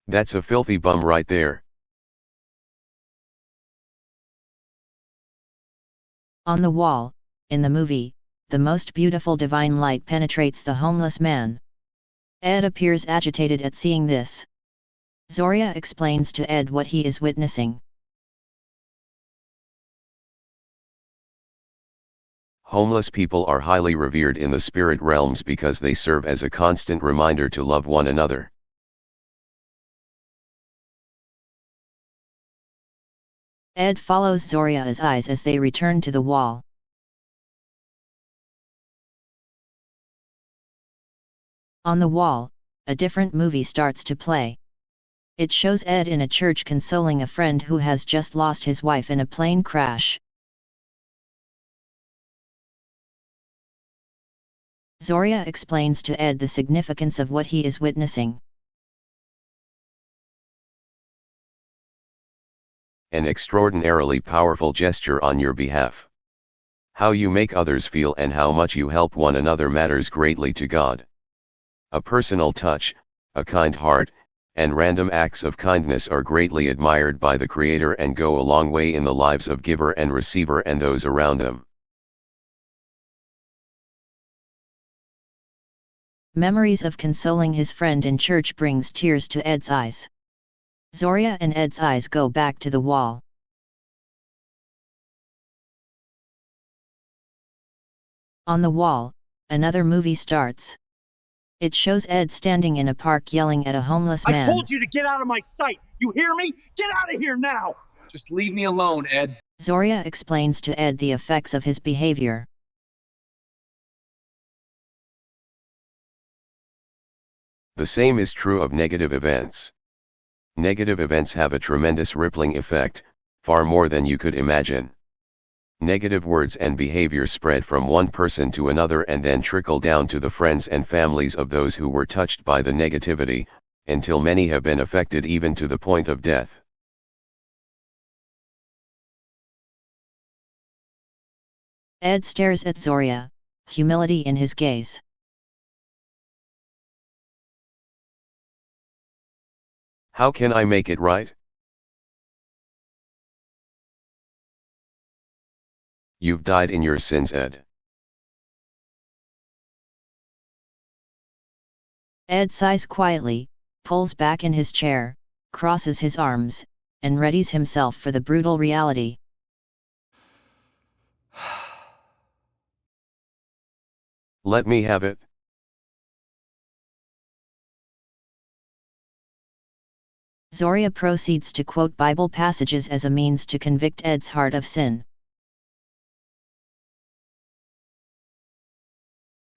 That's a filthy bum right there. On the wall, in the movie, the most beautiful divine light penetrates the homeless man. Ed appears agitated at seeing this. Zoria explains to Ed what he is witnessing. Homeless people are highly revered in the spirit realms because they serve as a constant reminder to love one another. Ed follows Zoria's eyes as they return to the wall. On the wall, a different movie starts to play. It shows Ed in a church consoling a friend who has just lost his wife in a plane crash. Zoria explains to Ed the significance of what he is witnessing. An extraordinarily powerful gesture on your behalf. How you make others feel and how much you help one another matters greatly to God. A personal touch, a kind heart, and random acts of kindness are greatly admired by the Creator and go a long way in the lives of giver and receiver and those around them. Memories of consoling his friend in church brings tears to Ed's eyes. Zoria and Ed's eyes go back to the wall. On the wall, another movie starts. It shows Ed standing in a park yelling at a homeless man. I told you to get out of my sight! You hear me? Get out of here now! Just leave me alone, Ed. Zoria explains to Ed the effects of his behavior. The same is true of negative events. Negative events have a tremendous rippling effect, far more than you could imagine. Negative words and behavior spread from one person to another and then trickle down to the friends and families of those who were touched by the negativity, until many have been affected even to the point of death. Ed stares at Zoria, humility in his gaze. How can I make it right? You've died in your sins, Ed. Ed sighs quietly, pulls back in his chair, crosses his arms, and readies himself for the brutal reality. Let me have it. Zoria proceeds to quote Bible passages as a means to convict Ed's heart of sin.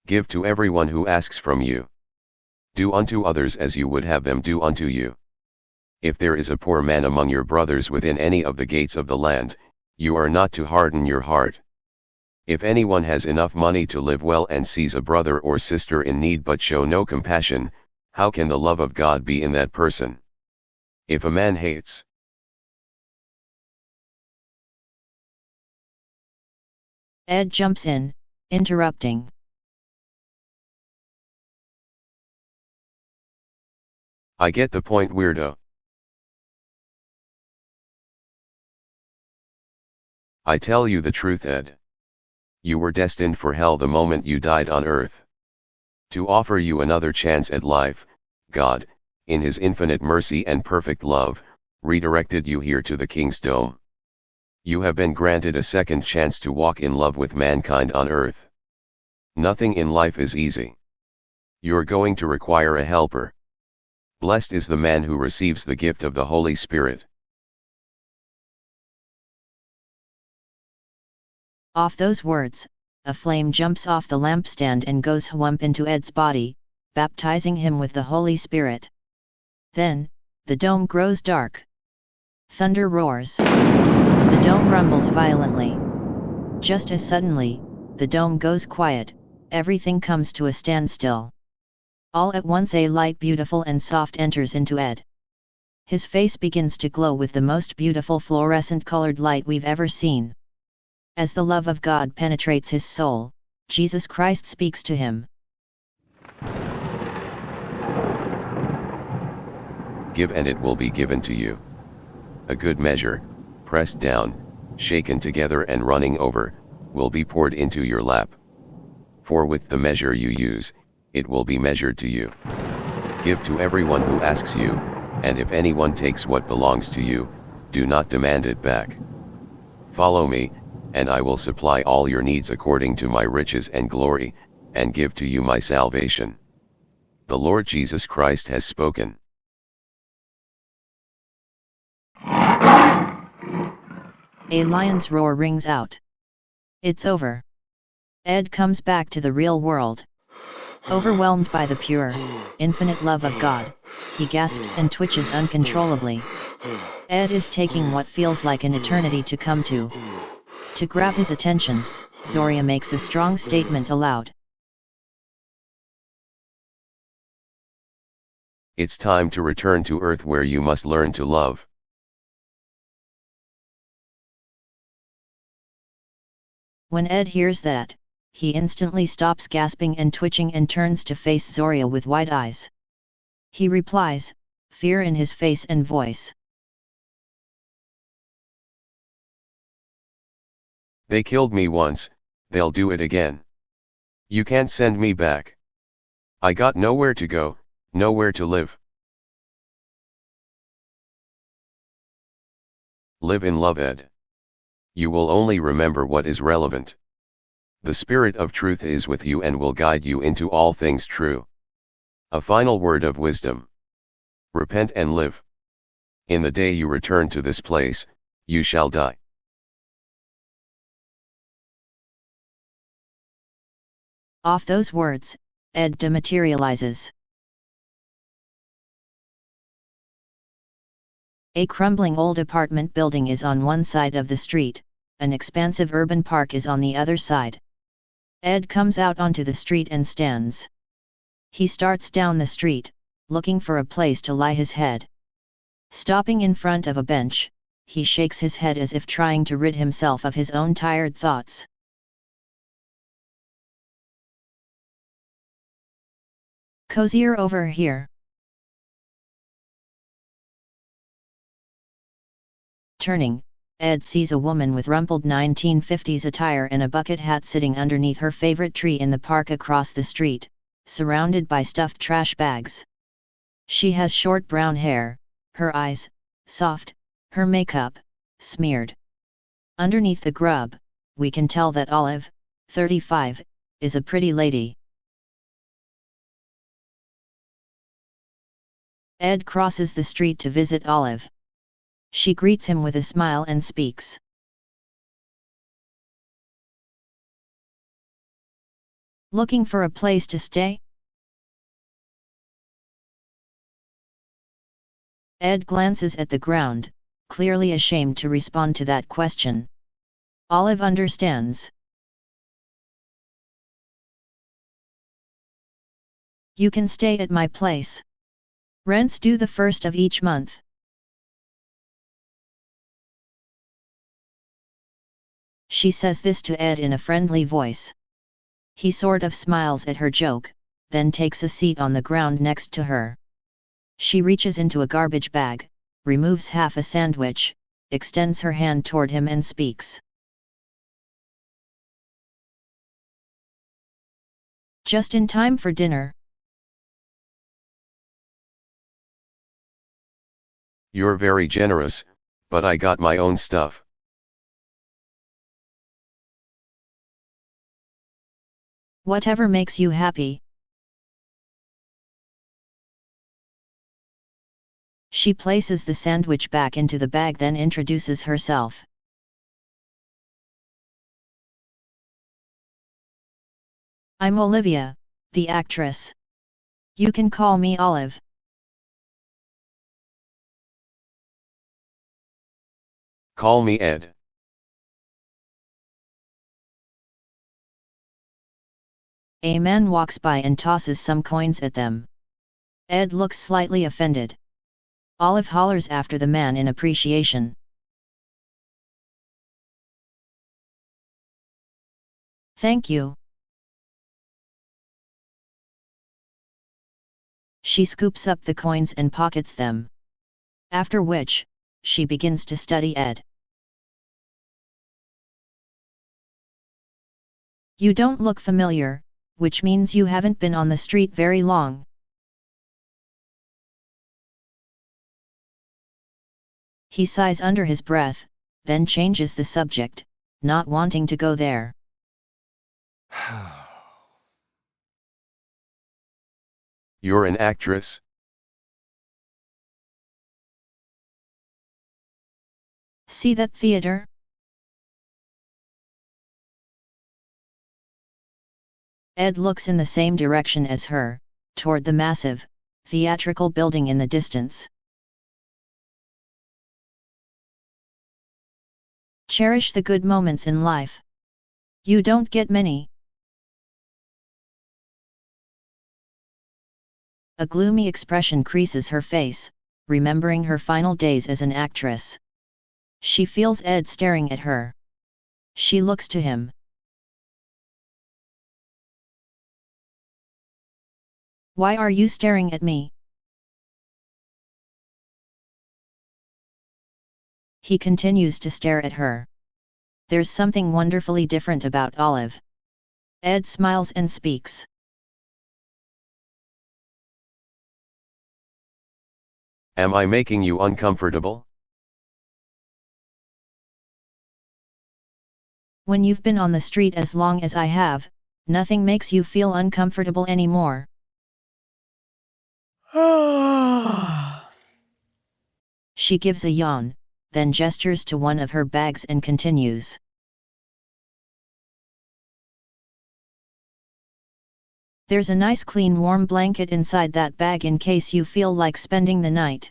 Give to everyone who asks from you. Do unto others as you would have them do unto you. If there is a poor man among your brothers within any of the gates of the land, you are not to harden your heart. If anyone has enough money to live well and sees a brother or sister in need but show no compassion, how can the love of God be in that person? If a man hates, Ed jumps in, interrupting. I get the point, weirdo. I tell you the truth, Ed. You were destined for hell the moment you died on earth. To offer you another chance at life, God, in His infinite mercy and perfect love, redirected you here to the King's Dome. You have been granted a second chance to walk in love with mankind on earth. Nothing in life is easy. You're going to require a helper. Blessed is the man who receives the gift of the Holy Spirit. Off those words, a flame jumps off the lampstand and goes whump into Ed's body, baptizing him with the Holy Spirit. Then, the dome grows dark. Thunder roars. The dome rumbles violently. Just as suddenly, the dome goes quiet, everything comes to a standstill. All at once a light beautiful and soft enters into Ed. His face begins to glow with the most beautiful fluorescent colored light we've ever seen. As the love of God penetrates his soul, Jesus Christ speaks to him. Give and it will be given to you. A good measure, pressed down, shaken together and running over, will be poured into your lap. For with the measure you use, it will be measured to you. Give to everyone who asks you, and if anyone takes what belongs to you, do not demand it back. Follow me, and I will supply all your needs according to my riches and glory, and give to you my salvation. The Lord Jesus Christ has spoken. A lion's roar rings out. It's over. Ed comes back to the real world. Overwhelmed by the pure, infinite love of God, he gasps and twitches uncontrollably. Ed is taking what feels like an eternity to come to. To grab his attention, Zoria makes a strong statement aloud. It's time to return to earth where you must learn to love. When Ed hears that, he instantly stops gasping and twitching and turns to face Zoria with wide eyes. He replies, fear in his face and voice. They killed me once, they'll do it again. You can't send me back. I got nowhere to go, nowhere to live. Live in love, Ed. You will only remember what is relevant. The Spirit of truth is with you and will guide you into all things true. A final word of wisdom. Repent and live. In the day you return to this place, you shall die. Off those words, Ed dematerializes. A crumbling old apartment building is on one side of the street, an expansive urban park is on the other side. Ed comes out onto the street and stands. He starts down the street, looking for a place to lie his head. Stopping in front of a bench, he shakes his head as if trying to rid himself of his own tired thoughts. Cozier over here. Turning, Ed sees a woman with rumpled 1950s attire and a bucket hat sitting underneath her favorite tree in the park across the street, surrounded by stuffed trash bags. She has short brown hair, her eyes, soft, her makeup, smeared. Underneath the grub, we can tell that Olive, 35, is a pretty lady. Ed crosses the street to visit Olive. She greets him with a smile and speaks. Looking for a place to stay? Ed glances at the ground, clearly ashamed to respond to that question. Olive understands. You can stay at my place. Rent's due the 1st of each month. She says this to Ed in a friendly voice. He sort of smiles at her joke, then takes a seat on the ground next to her. She reaches into a garbage bag, removes half a sandwich, extends her hand toward him and speaks. Just in time for dinner. You're very generous, but I got my own stuff. Whatever makes you happy. She places the sandwich back into the bag, then introduces herself. I'm Olivia, the actress. You can call me Olive. Call me Ed. A man walks by and tosses some coins at them. Ed looks slightly offended. Olive hollers after the man in appreciation. Thank you. She scoops up the coins and pockets them. After which, she begins to study Ed. You don't look familiar, which means you haven't been on the street very long. He sighs under his breath, then changes the subject, not wanting to go there. You're an actress? See that theater? Ed looks in the same direction as her, toward the massive, theatrical building in the distance. Cherish the good moments in life. You don't get many. A gloomy expression creases her face, remembering her final days as an actress. She feels Ed staring at her. She looks to him. Why are you staring at me? He continues to stare at her. There's something wonderfully different about Olive. Ed smiles and speaks. Am I making you uncomfortable? When you've been on the street as long as I have, nothing makes you feel uncomfortable anymore. She gives a yawn, then gestures to one of her bags and continues. There's a nice clean warm blanket inside that bag in case you feel like spending the night.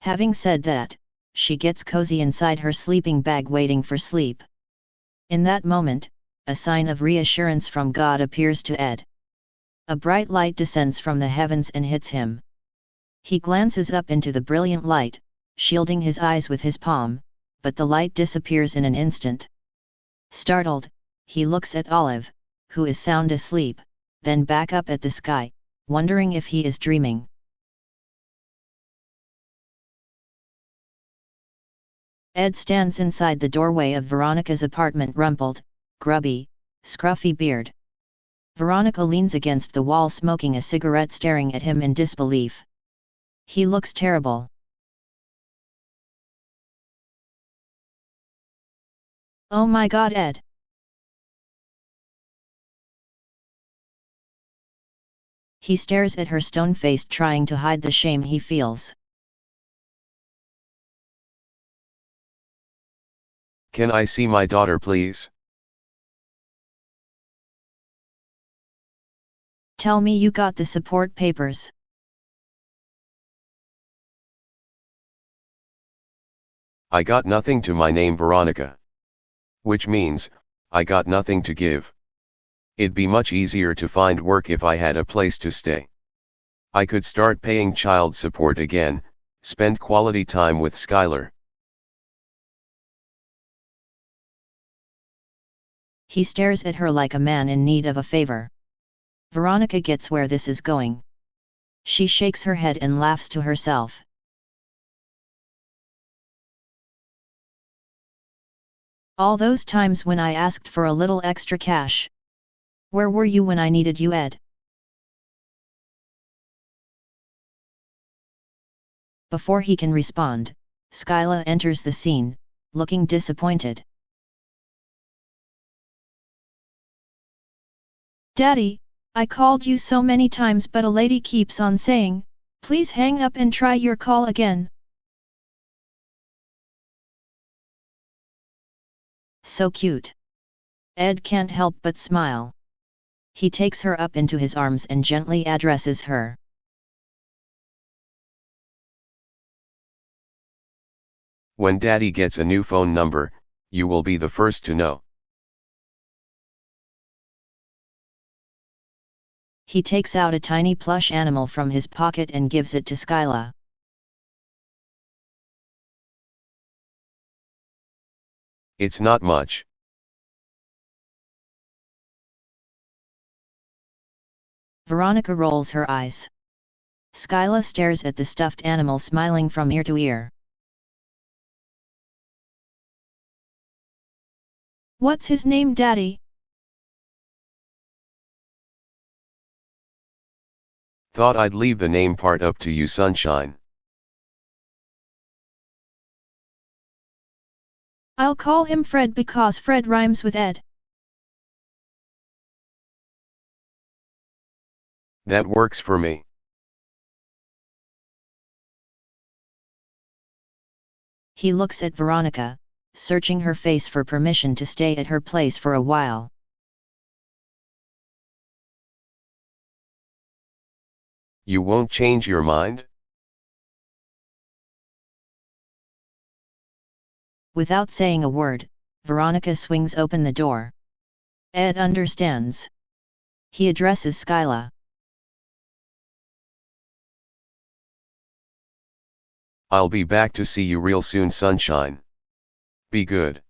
Having said that, she gets cozy inside her sleeping bag waiting for sleep. In that moment, a sign of reassurance from God appears to Ed. A bright light descends from the heavens and hits him. He glances up into the brilliant light, shielding his eyes with his palm, but the light disappears in an instant. Startled, he looks at Olive, who is sound asleep, then back up at the sky, wondering if he is dreaming. Ed stands inside the doorway of Veronica's apartment, rumpled, grubby, scruffy beard. Veronica leans against the wall smoking a cigarette, staring at him in disbelief. He looks terrible. Oh my God, Ed! He stares at her stone-faced, trying to hide the shame he feels. Can I see my daughter, please? Tell me you got the support papers. I got nothing to my name, Veronica. Which means, I got nothing to give. It'd be much easier to find work if I had a place to stay. I could start paying child support again, spend quality time with Skylar. He stares at her like a man in need of a favor. Veronica gets where this is going. She shakes her head and laughs to herself. All those times when I asked for a little extra cash. Where were you when I needed you, Ed? Before he can respond, Skylar enters the scene, looking disappointed. Daddy, I called you so many times but a lady keeps on saying, please hang up and try your call again. So cute. Ed can't help but smile. He takes her up into his arms and gently addresses her. When Daddy gets a new phone number, you will be the first to know. He takes out a tiny plush animal from his pocket and gives it to Skylar. It's not much. Veronica rolls her eyes. Skylar stares at the stuffed animal, smiling from ear to ear. What's his name, Daddy? Thought I'd leave the name part up to you, Sunshine. I'll call him Fred because Fred rhymes with Ed. That works for me. He looks at Veronica, searching her face for permission to stay at her place for a while. You won't change your mind? Without saying a word, Veronica swings open the door. Ed understands. He addresses Skylar. I'll be back to see you real soon, Sunshine. Be good.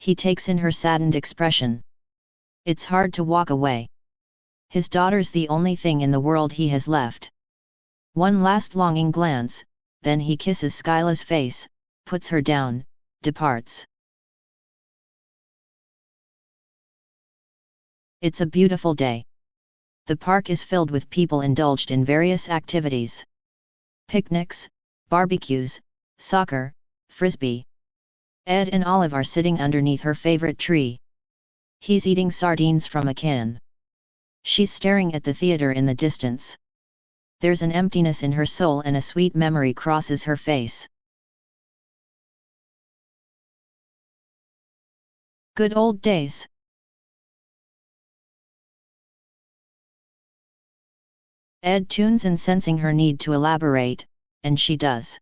He takes in her saddened expression. It's hard to walk away. His daughter's the only thing in the world he has left. One last longing glance, then he kisses Skylar's face, puts her down, departs. It's a beautiful day. The park is filled with people indulged in various activities. Picnics, barbecues, soccer, frisbee. Ed and Olive are sitting underneath her favorite tree. He's eating sardines from a can. She's staring at the theater in the distance. There's an emptiness in her soul and a sweet memory crosses her face. Good old days. Ed tunes in, sensing her need to elaborate, and she does.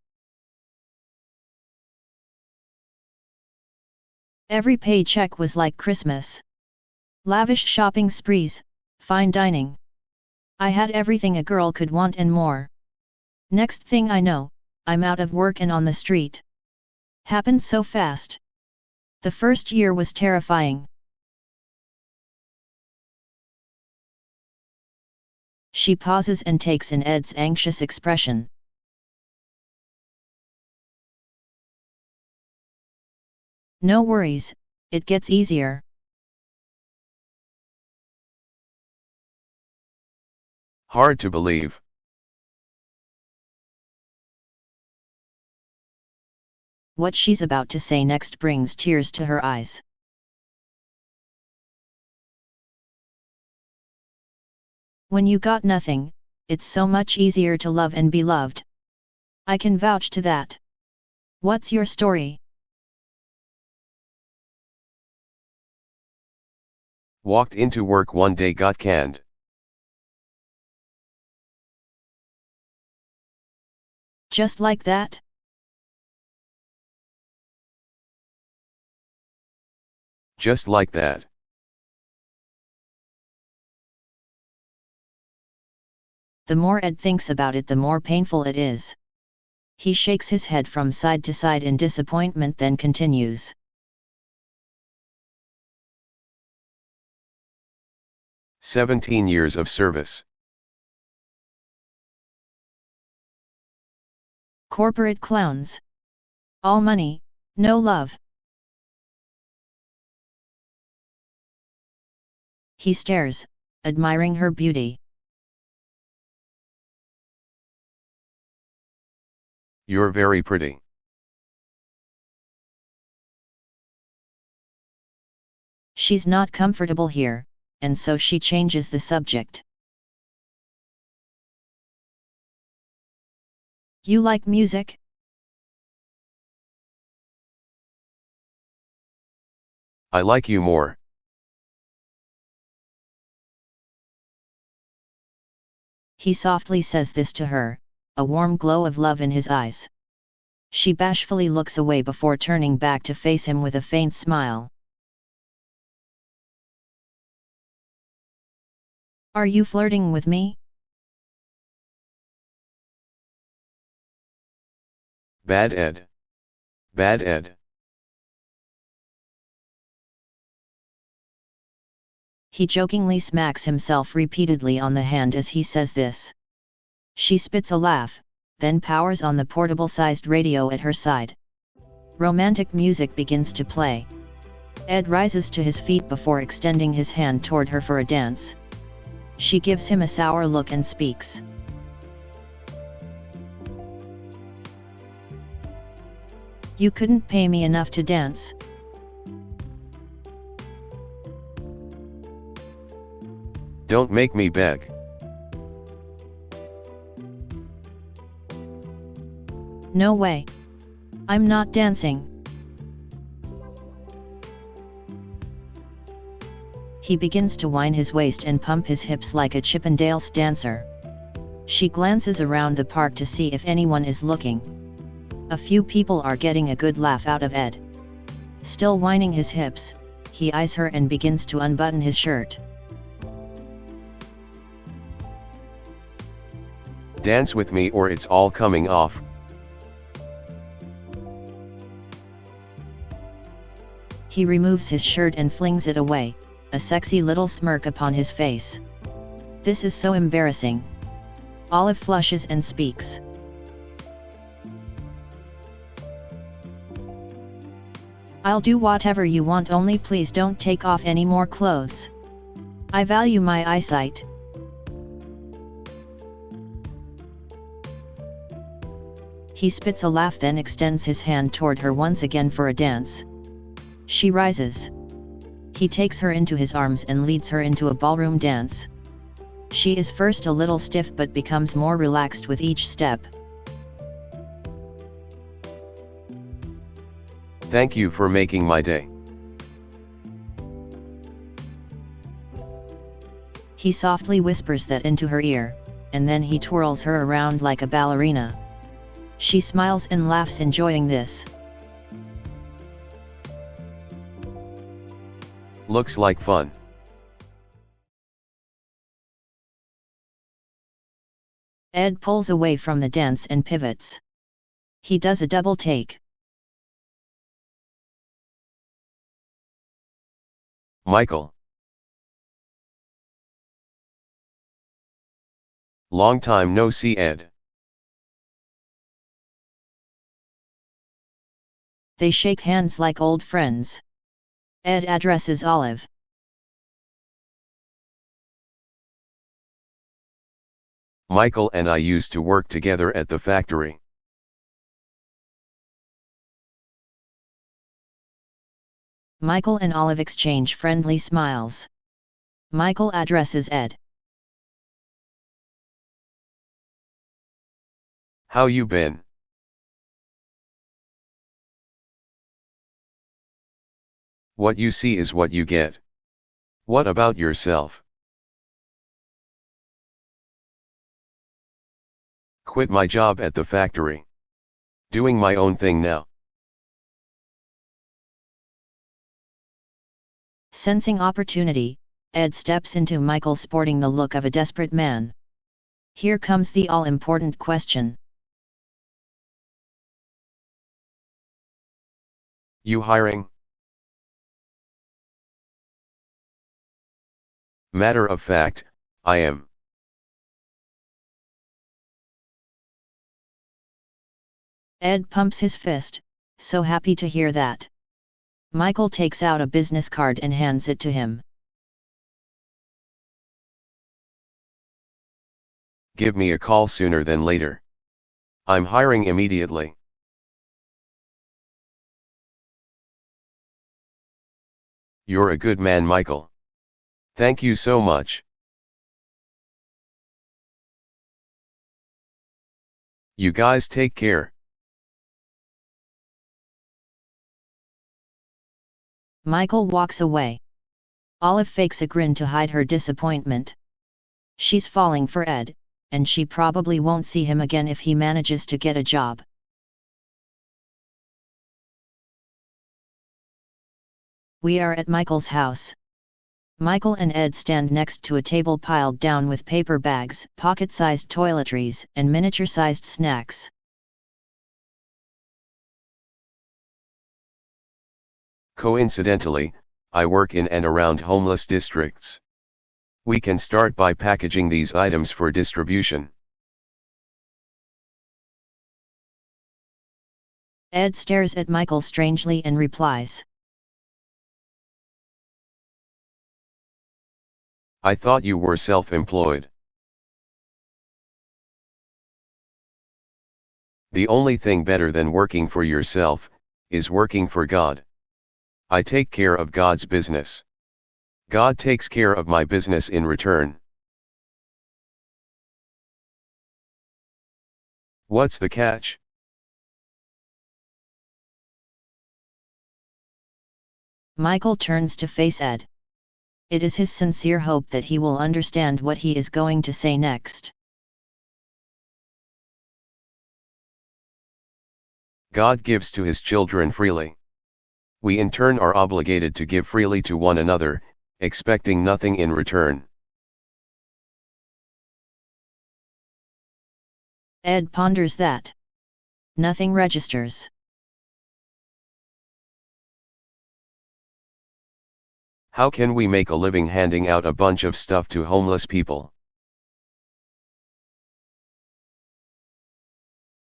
Every paycheck was like Christmas. Lavish shopping sprees, fine dining. I had everything a girl could want and more. Next thing I know, I'm out of work and on the street. Happened so fast. The first year was terrifying. She pauses and takes in Ed's anxious expression. No worries, it gets easier. Hard to believe. What she's about to say next brings tears to her eyes. When you got nothing, it's so much easier to love and be loved. I can vouch to that. What's your story? Walked into work one day, got canned. Just like that? Just like that. The more Ed thinks about it, the more painful it is. He shakes his head from side to side in disappointment, then continues. 17 years of service. Corporate clowns. All money, no love. He stares, admiring her beauty. You're very pretty. She's not comfortable here, and so she changes the subject. You like music? I like you more. He softly says this to her, a warm glow of love in his eyes. She bashfully looks away before turning back to face him with a faint smile. Are you flirting with me? Bad Ed. Bad Ed. He jokingly smacks himself repeatedly on the hand as he says this. She spits a laugh, then powers on the portable-sized radio at her side. Romantic music begins to play. Ed rises to his feet before extending his hand toward her for a dance. She gives him a sour look and speaks. You couldn't pay me enough to dance. Don't make me beg. No way. I'm not dancing. He begins to wind his waist and pump his hips like a Chippendales dancer. She glances around the park to see if anyone is looking. A few people are getting a good laugh out of Ed. Still winding his hips, he eyes her and begins to unbutton his shirt. Dance with me or it's all coming off. He removes his shirt and flings it away, a sexy little smirk upon his face. This is so embarrassing. Olive flushes and speaks. I'll do whatever you want, only please don't take off any more clothes. I value my eyesight. He spits a laugh, then extends his hand toward her once again for a dance. She rises. He takes her into his arms and leads her into a ballroom dance. She is first a little stiff but becomes more relaxed with each step. Thank you for making my day. He softly whispers that into her ear, and then he twirls her around like a ballerina. She smiles and laughs, enjoying this. Looks like fun. Ed pulls away from the dance and pivots. He does a double take. Michael. Long time no see, Ed. They shake hands like old friends. Ed addresses Olive. Michael and I used to work together at the factory. Michael and Olive exchange friendly smiles. Michael addresses Ed. How you been? What you see is what you get. What about yourself? Quit my job at the factory. Doing my own thing now. Sensing opportunity, Ed steps into Michael sporting the look of a desperate man. Here comes the all-important question. You hiring? Matter of fact, I am. Ed pumps his fist, so happy to hear that. Michael takes out a business card and hands it to him. Give me a call sooner than later. I'm hiring immediately. You're a good man, Michael. Thank you so much. You guys take care. Michael walks away. Olive fakes a grin to hide her disappointment. She's falling for Ed, and she probably won't see him again if he manages to get a job. We are at Michael's house. Michael and Ed stand next to a table piled down with paper bags, pocket-sized toiletries, and miniature-sized snacks. Coincidentally, I work in and around homeless districts. We can start by packaging these items for distribution. Ed stares at Michael strangely and replies. I thought you were self-employed. The only thing better than working for yourself, is working for God. I take care of God's business. God takes care of my business in return. What's the catch? Michael turns to face Ed. It is his sincere hope that he will understand what he is going to say next. God gives to his children freely. We in turn are obligated to give freely to one another, expecting nothing in return. Ed ponders that. Nothing registers. How can we make a living handing out a bunch of stuff to homeless people?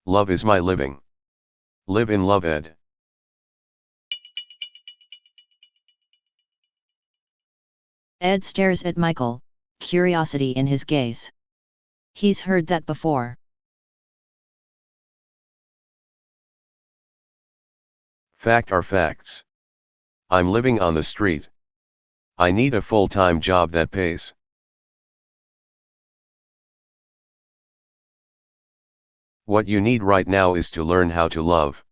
Love is my living. Live in love, Ed. Ed stares at Michael, curiosity in his gaze. He's heard that before. Fact are facts. I'm living on the street. I need a full-time job that pays. What you need right now is to learn how to love.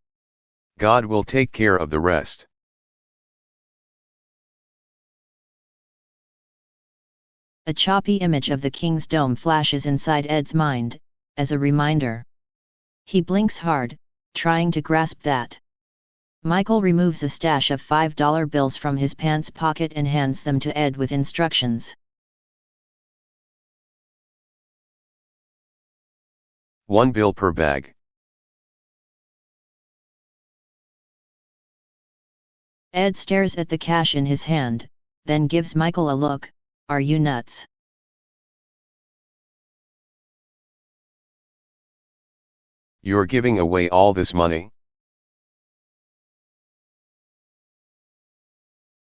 God will take care of the rest. A choppy image of the King's Dome flashes inside Ed's mind, as a reminder. He blinks hard, trying to grasp that. Michael removes a stash of $5 bills from his pants pocket and hands them to Ed with instructions. $1 bill per bag. Ed stares at the cash in his hand, then gives Michael a look. Are you nuts? You're giving away all this money?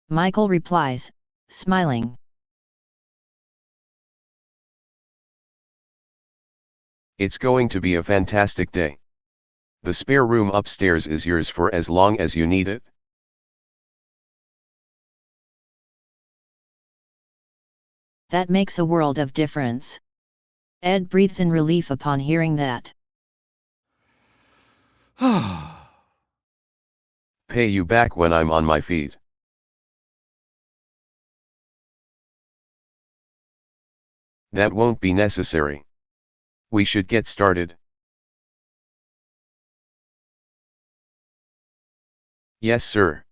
Michael replies, smiling. It's going to be a fantastic day. The spare room upstairs is yours for as long as you need it. That makes a world of difference. Ed breathes in relief upon hearing that. Pay you back when I'm on my feet. That won't be necessary. We should get started. Yes, sir.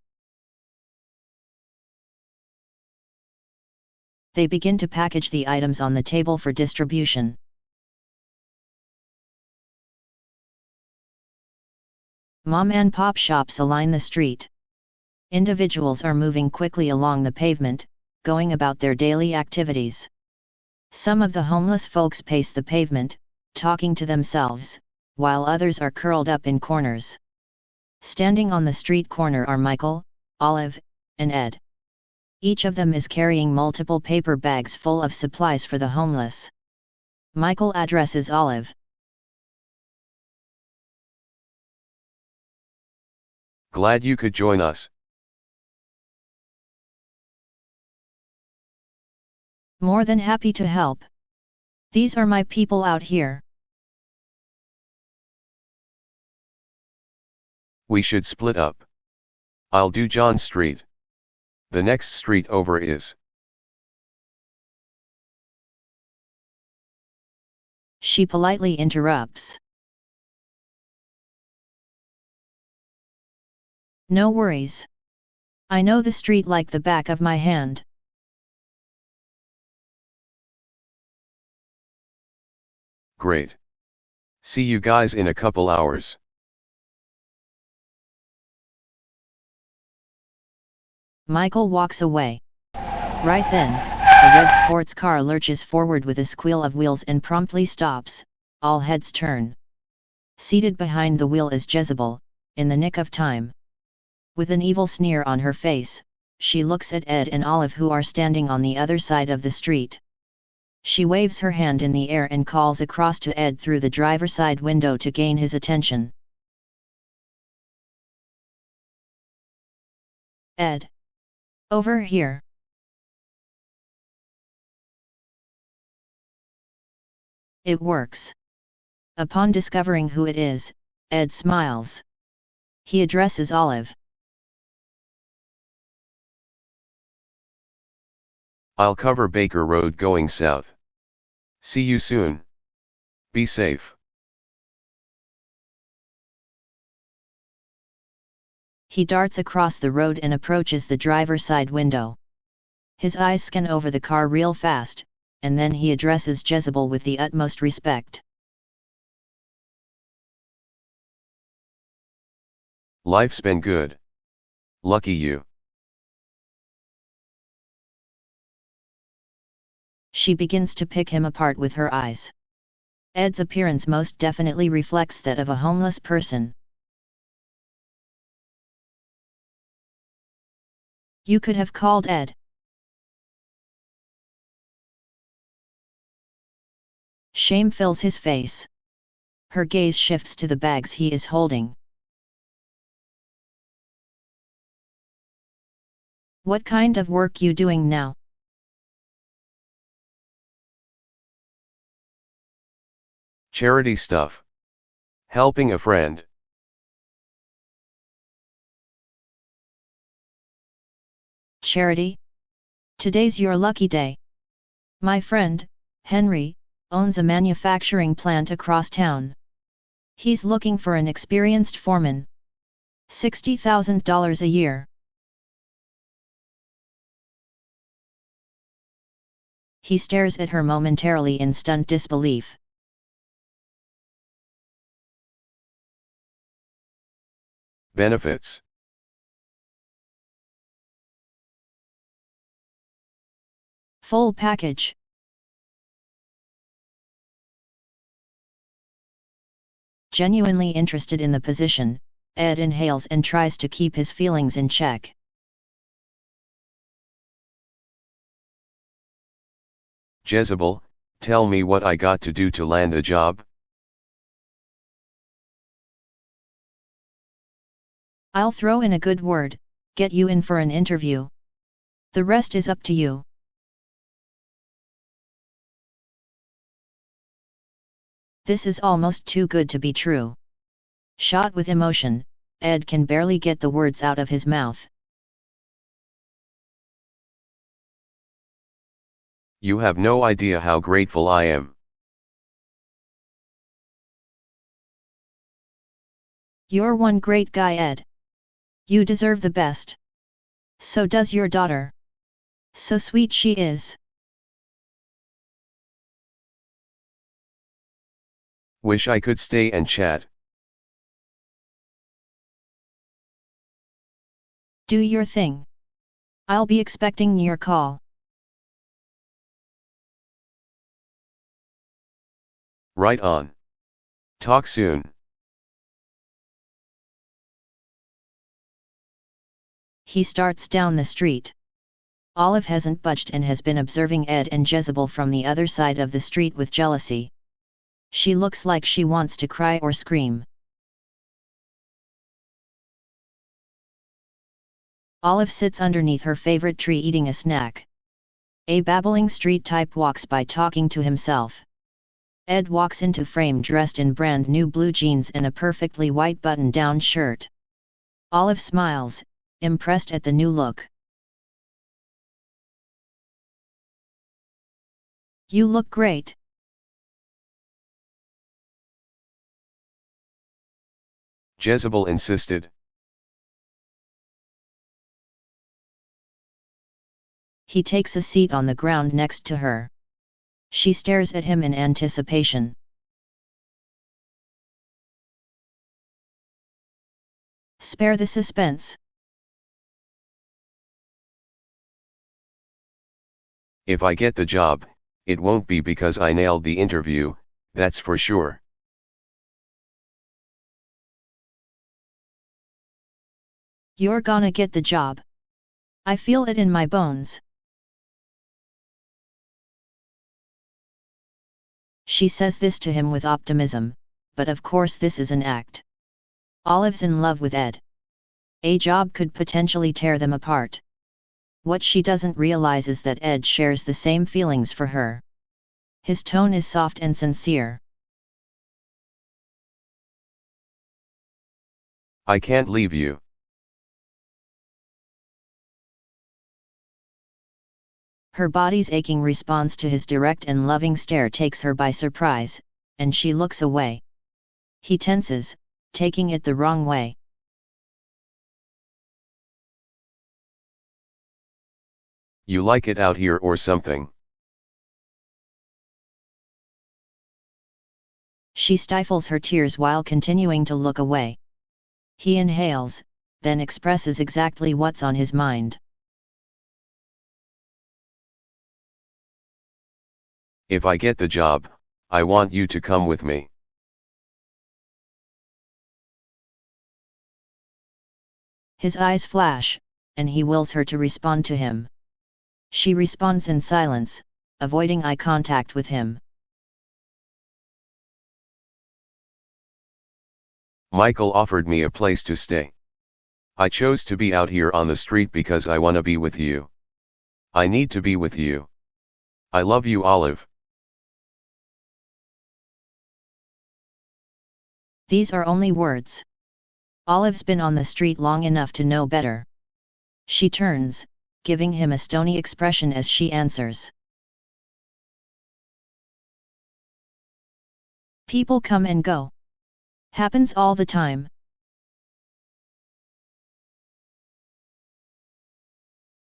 They begin to package the items on the table for distribution. Mom and pop shops align the street. Individuals are moving quickly along the pavement, going about their daily activities. Some of the homeless folks pace the pavement, talking to themselves, while others are curled up in corners. Standing on the street corner are Michael, Olive, and Ed. Each of them is carrying multiple paper bags full of supplies for the homeless. Michael addresses Olive. Glad you could join us. More than happy to help. These are my people out here. We should split up. I'll do John Street. The next street over is. She politely interrupts. No worries. I know the street like the back of my hand. Great. See you guys in a couple hours. Michael walks away. Right then, a red sports car lurches forward with a squeal of wheels and promptly stops. All heads turn. Seated behind the wheel is Jezebel, in the nick of time. With an evil sneer on her face, she looks at Ed and Olive who are standing on the other side of the street. She waves her hand in the air and calls across to Ed through the driver's side window to gain his attention. Ed. Over here. It works. Upon discovering who it is, Ed smiles. He addresses Olive. I'll cover Baker Road going south. See you soon. Be safe. He darts across the road and approaches the driver's side window. His eyes scan over the car real fast, and then he addresses Jezebel with the utmost respect. Life's been good. Lucky you. She begins to pick him apart with her eyes. Ed's appearance most definitely reflects that of a homeless person. You could have called Ed. Shame fills his face. Her gaze shifts to the bags he is holding. What kind of work you doing now? Charity stuff. Helping a friend. Charity? Today's your lucky day. My friend, Henry, owns a manufacturing plant across town. He's looking for an experienced foreman. $60,000 a year. He stares at her momentarily in stunned disbelief. Benefits. Full package. Genuinely interested in the position, Ed inhales and tries to keep his feelings in check. Jezebel, tell me what I got to do to land a job? I'll throw in a good word, get you in for an interview. The rest is up to you. This is almost too good to be true. Shot with emotion, Ed can barely get the words out of his mouth. You have no idea how grateful I am. You're one great guy, Ed. You deserve the best. So does your daughter. So sweet she is. Wish I could stay and chat. Do your thing. I'll be expecting your call. Right on. Talk soon. He starts down the street. Olive hasn't budged and has been observing Ed and Jezebel from the other side of the street with jealousy. She looks like she wants to cry or scream. Olive sits underneath her favorite tree eating a snack. A babbling street type walks by talking to himself. Ed walks into frame dressed in brand new blue jeans and a perfectly white button-down shirt. Olive smiles, impressed at the new look. You look great. Jezebel insisted. He takes a seat on the ground next to her. She stares at him in anticipation. Spare the suspense. If I get the job, it won't be because I nailed the interview, that's for sure. You're gonna get the job. I feel it in my bones. She says this to him with optimism, but of course this is an act. Olive's in love with Ed. A job could potentially tear them apart. What she doesn't realize is that Ed shares the same feelings for her. His tone is soft and sincere. I can't leave you. Her body's aching response to his direct and loving stare takes her by surprise, and she looks away. He tenses, taking it the wrong way. You like it out here or something? She stifles her tears while continuing to look away. He inhales, then expresses exactly what's on his mind. If I get the job, I want you to come with me. His eyes flash, and he wills her to respond to him. She responds in silence, avoiding eye contact with him. Michael offered me a place to stay. I chose to be out here on the street because I wanna be with you. I need to be with you. I love you, Olive. These are only words. Olive's been on the street long enough to know better. She turns, giving him a stony expression as she answers. People come and go. Happens all the time.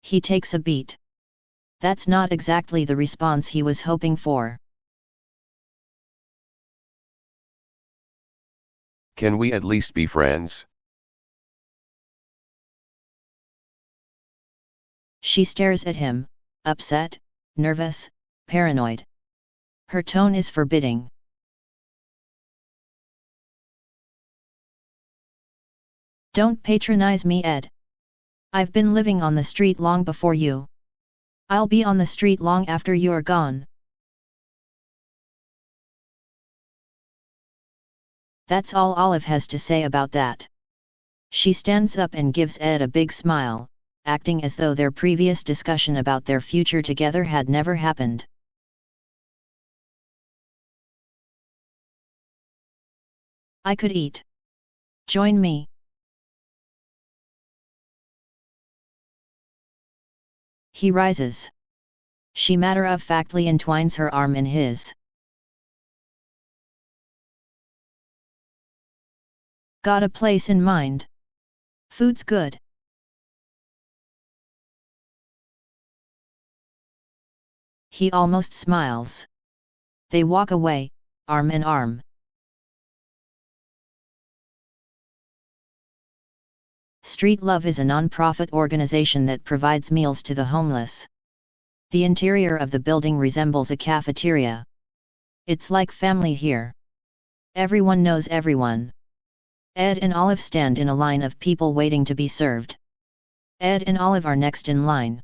He takes a beat. That's not exactly the response he was hoping for. Can we at least be friends? She stares at him, upset, nervous, paranoid. Her tone is forbidding. Don't patronize me, Ed. I've been living on the street long before you. I'll be on the street long after you're gone. That's all Olive has to say about that. She stands up and gives Ed a big smile, acting as though their previous discussion about their future together had never happened. I could eat. Join me. He rises. She matter-of-factly entwines her arm in his. Got a place in mind? Food's good. He almost smiles. They walk away, arm in arm. Street Love is a non-profit organization that provides meals to the homeless. The interior of the building resembles a cafeteria. It's like family here. Everyone knows everyone. Ed and Olive stand in a line of people waiting to be served. Ed and Olive are next in line.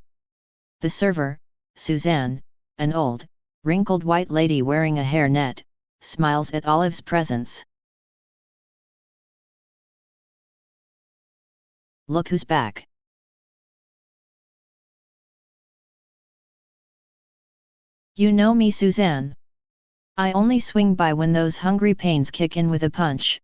The server, Suzanne, an old, wrinkled white lady wearing a hairnet, smiles at Olive's presence. Look who's back. You know me, Suzanne. I only swing by when those hungry pains kick in with a punch.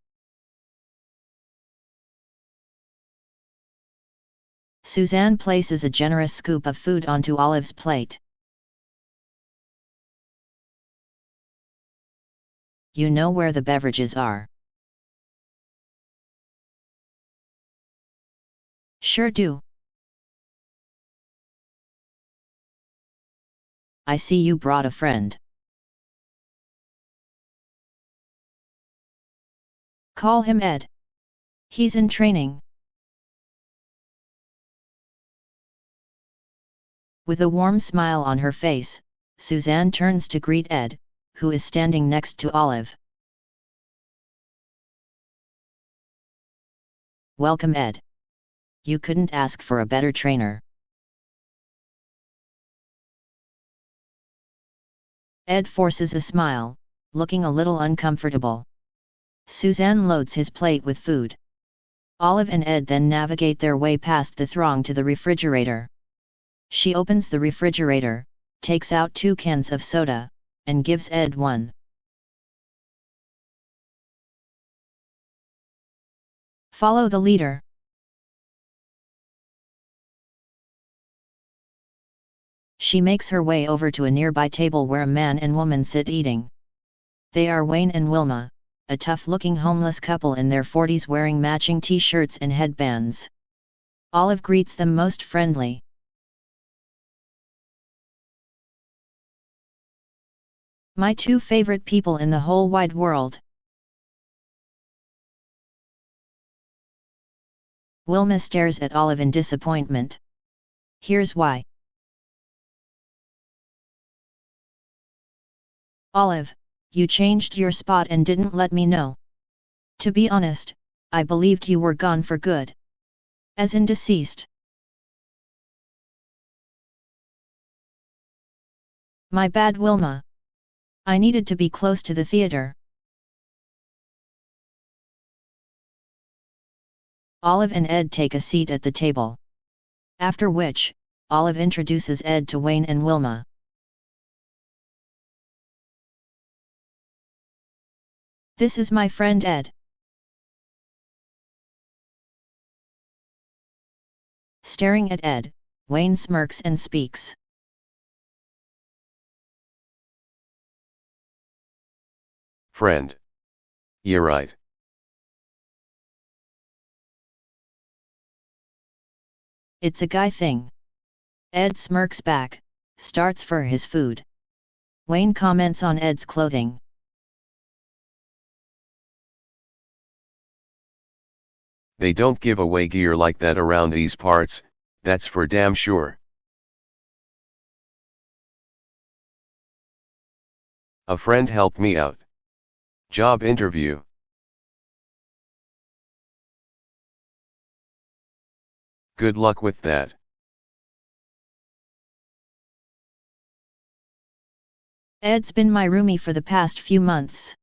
Suzanne places a generous scoop of food onto Olive's plate. You know where the beverages are? Sure do. I see you brought a friend. Call him Ed. He's in training. With a warm smile on her face, Suzanne turns to greet Ed, who is standing next to Olive. Welcome, Ed. You couldn't ask for a better trainer. Ed forces a smile, looking a little uncomfortable. Suzanne loads his plate with food. Olive and Ed then navigate their way past the throng to the refrigerator. She opens the refrigerator, takes out 2 cans of soda, and gives Ed one. Follow the leader. She makes her way over to a nearby table where a man and woman sit eating. They are Wayne and Wilma, a tough-looking homeless couple in their 40s wearing matching t-shirts and headbands. Olive greets them most friendly. My 2 favorite people in the whole wide world. Wilma stares at Olive in disappointment. Here's why. Olive, you changed your spot and didn't let me know. To be honest, I believed you were gone for good. As in deceased. My bad, Wilma. I needed to be close to the theater. Olive and Ed take a seat at the table. After which, Olive introduces Ed to Wayne and Wilma. This is my friend Ed. Staring at Ed, Wayne smirks and speaks. Friend. Yeah, right. It's a guy thing. Ed smirks back, starts for his food. Wayne comments on Ed's clothing. They don't give away gear like that around these parts, that's for damn sure. A friend helped me out. Job interview. Good luck with that. Ed's been my roomie for the past few months.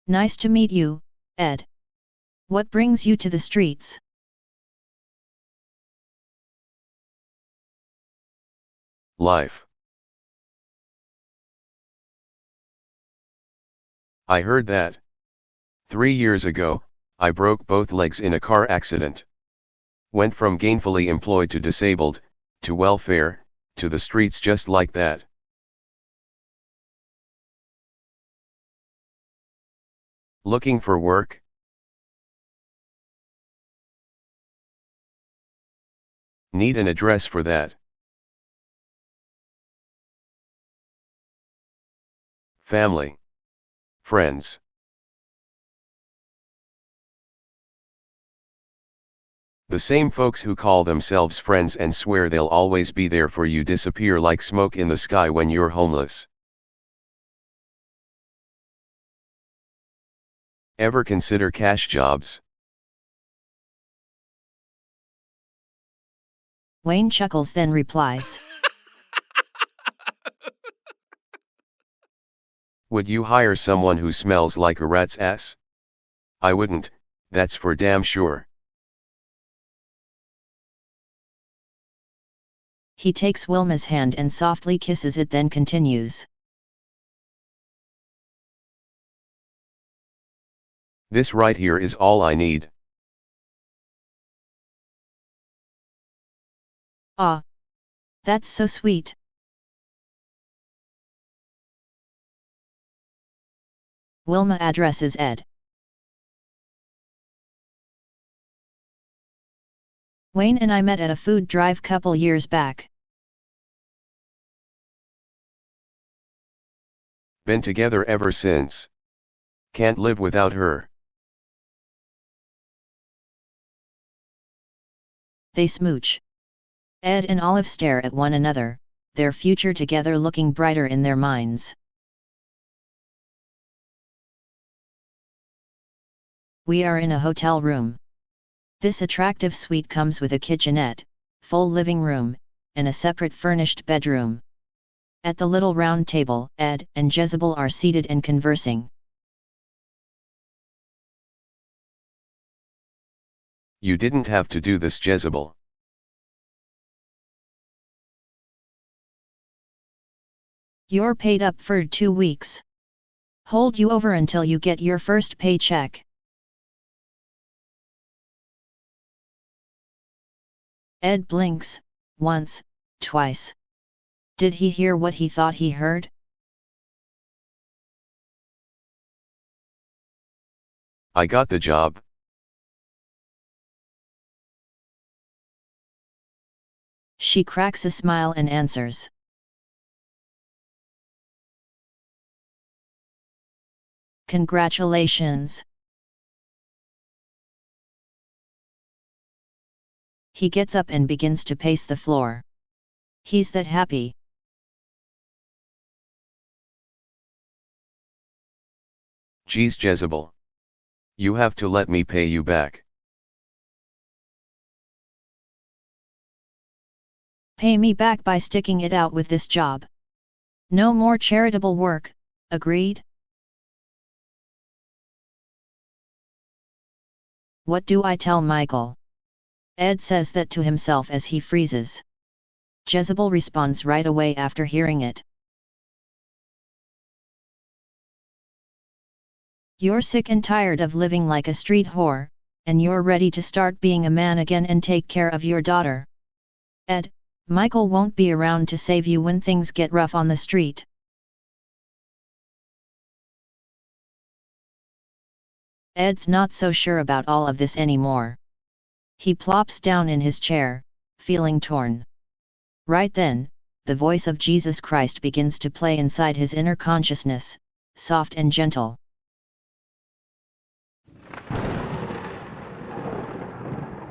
Nice to meet you, Ed. What brings you to the streets? Life. I heard that. 3 years ago, I broke both legs in a car accident. Went from gainfully employed to disabled, to welfare, to the streets just like that. Looking for work? Need an address for that. Family. Friends. The same folks who call themselves friends and swear they'll always be there for you disappear like smoke in the sky when you're homeless. Ever consider cash jobs? Wayne chuckles then replies. Would you hire someone who smells like a rat's ass? I wouldn't, that's for damn sure. He takes Wilma's hand and softly kisses it, then continues. This right here is all I need. Ah. That's so sweet. Wilma addresses Ed. Wayne and I met at a food drive couple years back. Been together ever since. Can't live without her. They smooch. Ed and Olive stare at one another, their future together looking brighter in their minds. We are in a hotel room. This attractive suite comes with a kitchenette, full living room, and a separate furnished bedroom. At the little round table, Ed and Jezebel are seated and conversing. You didn't have to do this, Jezebel. You're paid up for 2 weeks. Hold you over until you get your first paycheck. Ed blinks, once, twice. Did he hear what he thought he heard? I got the job. She cracks a smile and answers. Congratulations. He gets up and begins to pace the floor. He's that happy. Geez, Jezebel. You have to let me pay you back. Pay me back by sticking it out with this job. No more charitable work, agreed? What do I tell Michael? Ed says that to himself as he freezes. Jezebel responds right away after hearing it. You're sick and tired of living like a street whore, and you're ready to start being a man again and take care of your daughter. Ed, Michael won't be around to save you when things get rough on the street. Ed's not so sure about all of this anymore. He plops down in his chair, feeling torn. Right then, the voice of Jesus Christ begins to play inside his inner consciousness, soft and gentle.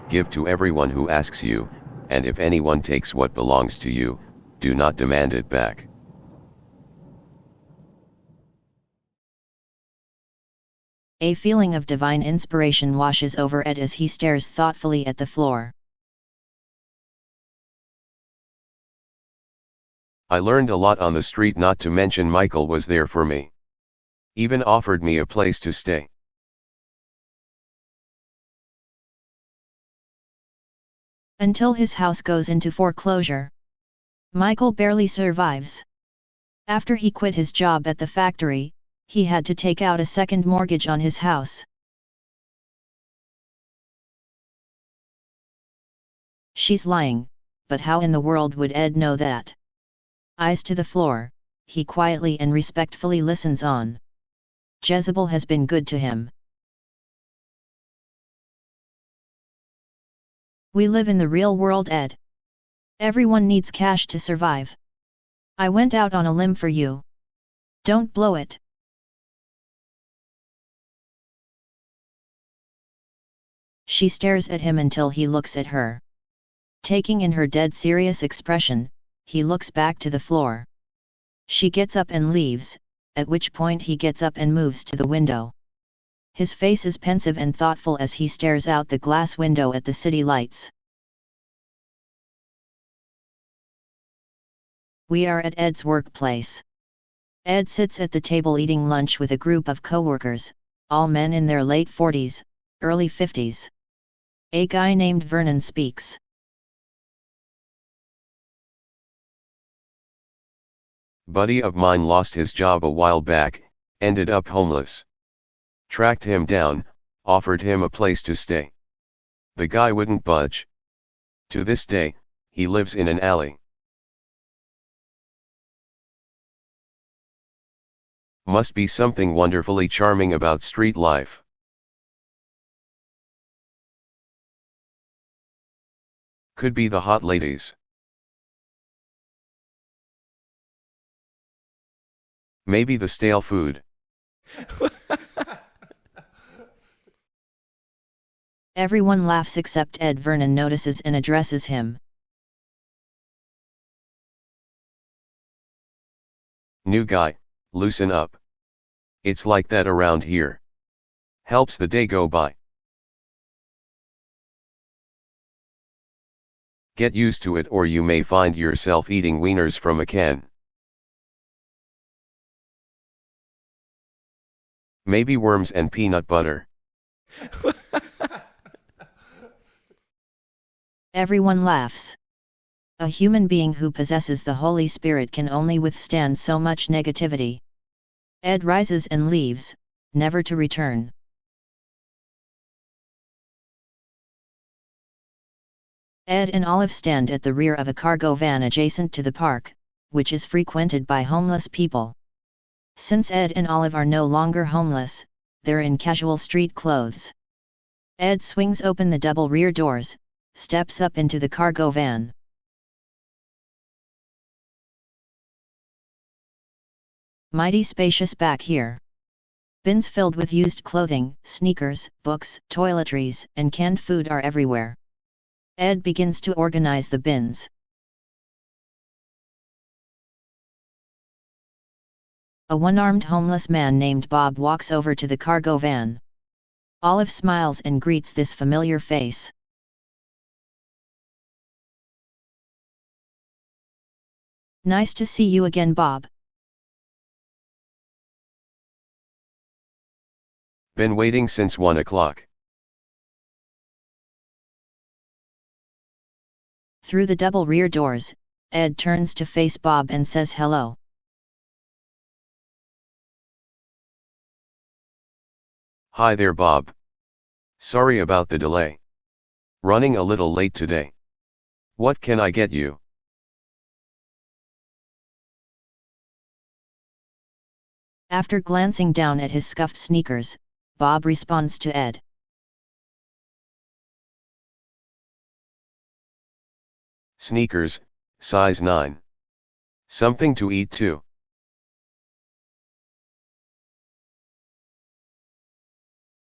Give to everyone who asks you, and if anyone takes what belongs to you, do not demand it back. A feeling of divine inspiration washes over Ed as he stares thoughtfully at the floor. I learned a lot on the street, not to mention Michael was there for me. Even offered me a place to stay. Until his house goes into foreclosure. Michael barely survives. After he quit his job at the factory, he had to take out a second mortgage on his house. She's lying, but how in the world would Ed know that? Eyes to the floor, he quietly and respectfully listens on. Jezebel has been good to him. We live in the real world, Ed. Everyone needs cash to survive. I went out on a limb for you. Don't blow it. She stares at him until he looks at her. Taking in her dead serious expression, he looks back to the floor. She gets up and leaves, at which point he gets up and moves to the window. His face is pensive and thoughtful as he stares out the glass window at the city lights. We are at Ed's workplace. Ed sits at the table eating lunch with a group of coworkers, all men in their late 40s, early 50s. A guy named Vernon speaks. Buddy of mine lost his job a while back, ended up homeless. Tracked him down, offered him a place to stay. The guy wouldn't budge. To this day, he lives in an alley. Must be something wonderfully charming about street life. Could be the hot ladies. Maybe the stale food. Everyone laughs except Ed. Vernon notices and addresses him. New guy, loosen up. It's like that around here. Helps the day go by. Get used to it or you may find yourself eating wieners from a can. Maybe worms and peanut butter. Everyone laughs. A human being who possesses the Holy Spirit can only withstand so much negativity. Ed rises and leaves, never to return. Ed and Olive stand at the rear of a cargo van adjacent to the park, which is frequented by homeless people. Since Ed and Olive are no longer homeless, they're in casual street clothes. Ed swings open the double rear doors, steps up into the cargo van. Mighty spacious back here. Bins filled with used clothing, sneakers, books, toiletries, and canned food are everywhere. Ed begins to organize the bins. A one-armed homeless man named Bob walks over to the cargo van. Olive smiles and greets this familiar face. Nice to see you again, Bob. Been waiting since 1 o'clock. Through the double rear doors, Ed turns to face Bob and says hello. Hi there, Bob. Sorry about the delay. Running a little late today. What can I get you? After glancing down at his scuffed sneakers, Bob responds to Ed. Sneakers, size 9. Something to eat too.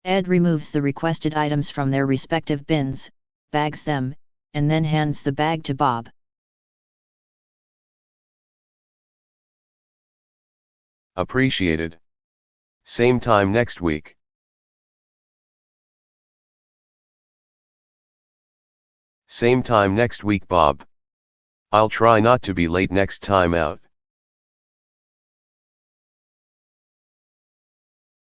Ed removes the requested items from their respective bins, bags them, and then hands the bag to Bob. Appreciated. Same time next week. Same time next week, Bob. I'll try not to be late next time out.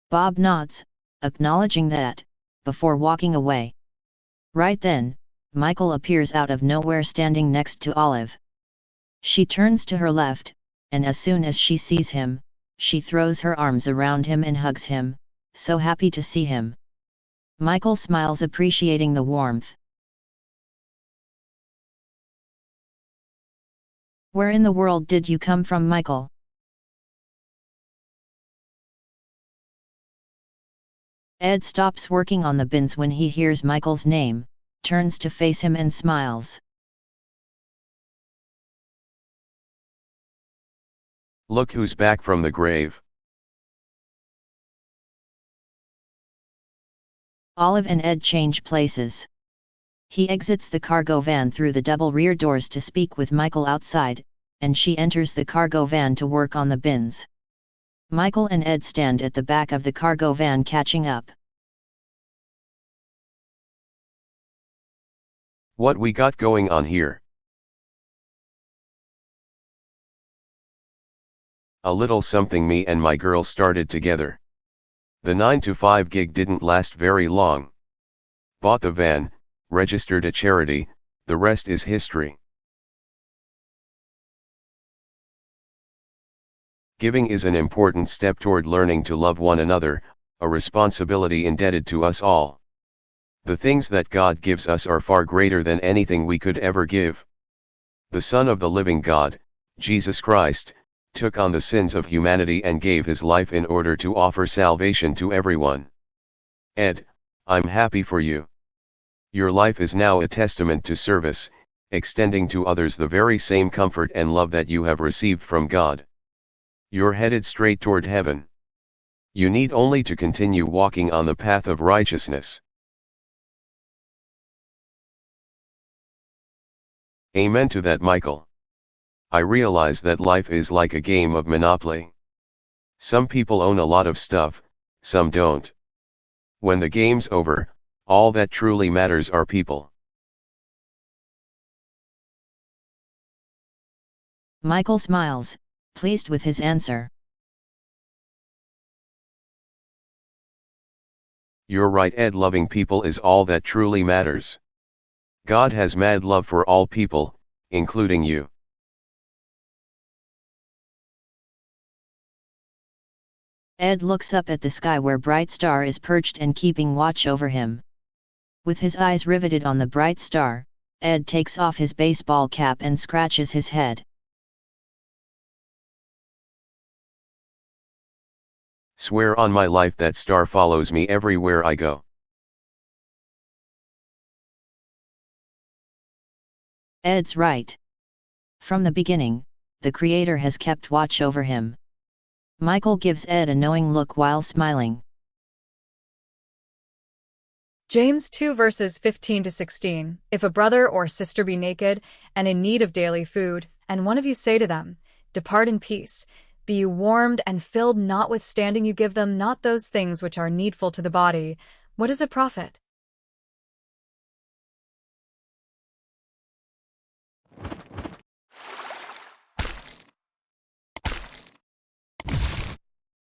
Bob nods, acknowledging that, before walking away. Right then, Michael appears out of nowhere standing next to Olive. She turns to her left, and as soon as she sees him, she throws her arms around him and hugs him, so happy to see him. Michael smiles, appreciating the warmth. Where in the world did you come from, Michael? Ed stops working on the bins when he hears Michael's name, turns to face him and smiles. Look who's back from the grave. Olive and Ed change places. He exits the cargo van through the double rear doors to speak with Michael outside, and she enters the cargo van to work on the bins. Michael and Ed stand at the back of the cargo van catching up. What we got going on here? A little something me and my girl started together. The 9-to-5 gig didn't last very long. Bought the van, registered a charity, the rest is history. Giving is an important step toward learning to love one another, a responsibility indebted to us all. The things that God gives us are far greater than anything we could ever give. The Son of the living God, Jesus Christ, took on the sins of humanity and gave his life in order to offer salvation to everyone. Ed, I'm happy for you. Your life is now a testament to service, extending to others the very same comfort and love that you have received from God. You're headed straight toward heaven. You need only to continue walking on the path of righteousness. Amen to that, Michael. I realize that life is like a game of Monopoly. Some people own a lot of stuff, some don't. When the game's over, all that truly matters are people. Michael smiles, pleased with his answer. You're right, Ed. Loving people is all that truly matters. God has mad love for all people, including you. Ed looks up at the sky where Bright Star is perched and keeping watch over him. With his eyes riveted on the bright star, Ed takes off his baseball cap and scratches his head. Swear on my life that star follows me everywhere I go. Ed's right. From the beginning, the Creator has kept watch over him. Michael gives Ed a knowing look while smiling. James 2 verses 15-16. If a brother or sister be naked and in need of daily food, and one of you say to them, Depart in peace, be you warmed and filled, notwithstanding you give them not those things which are needful to the body, what is a profit?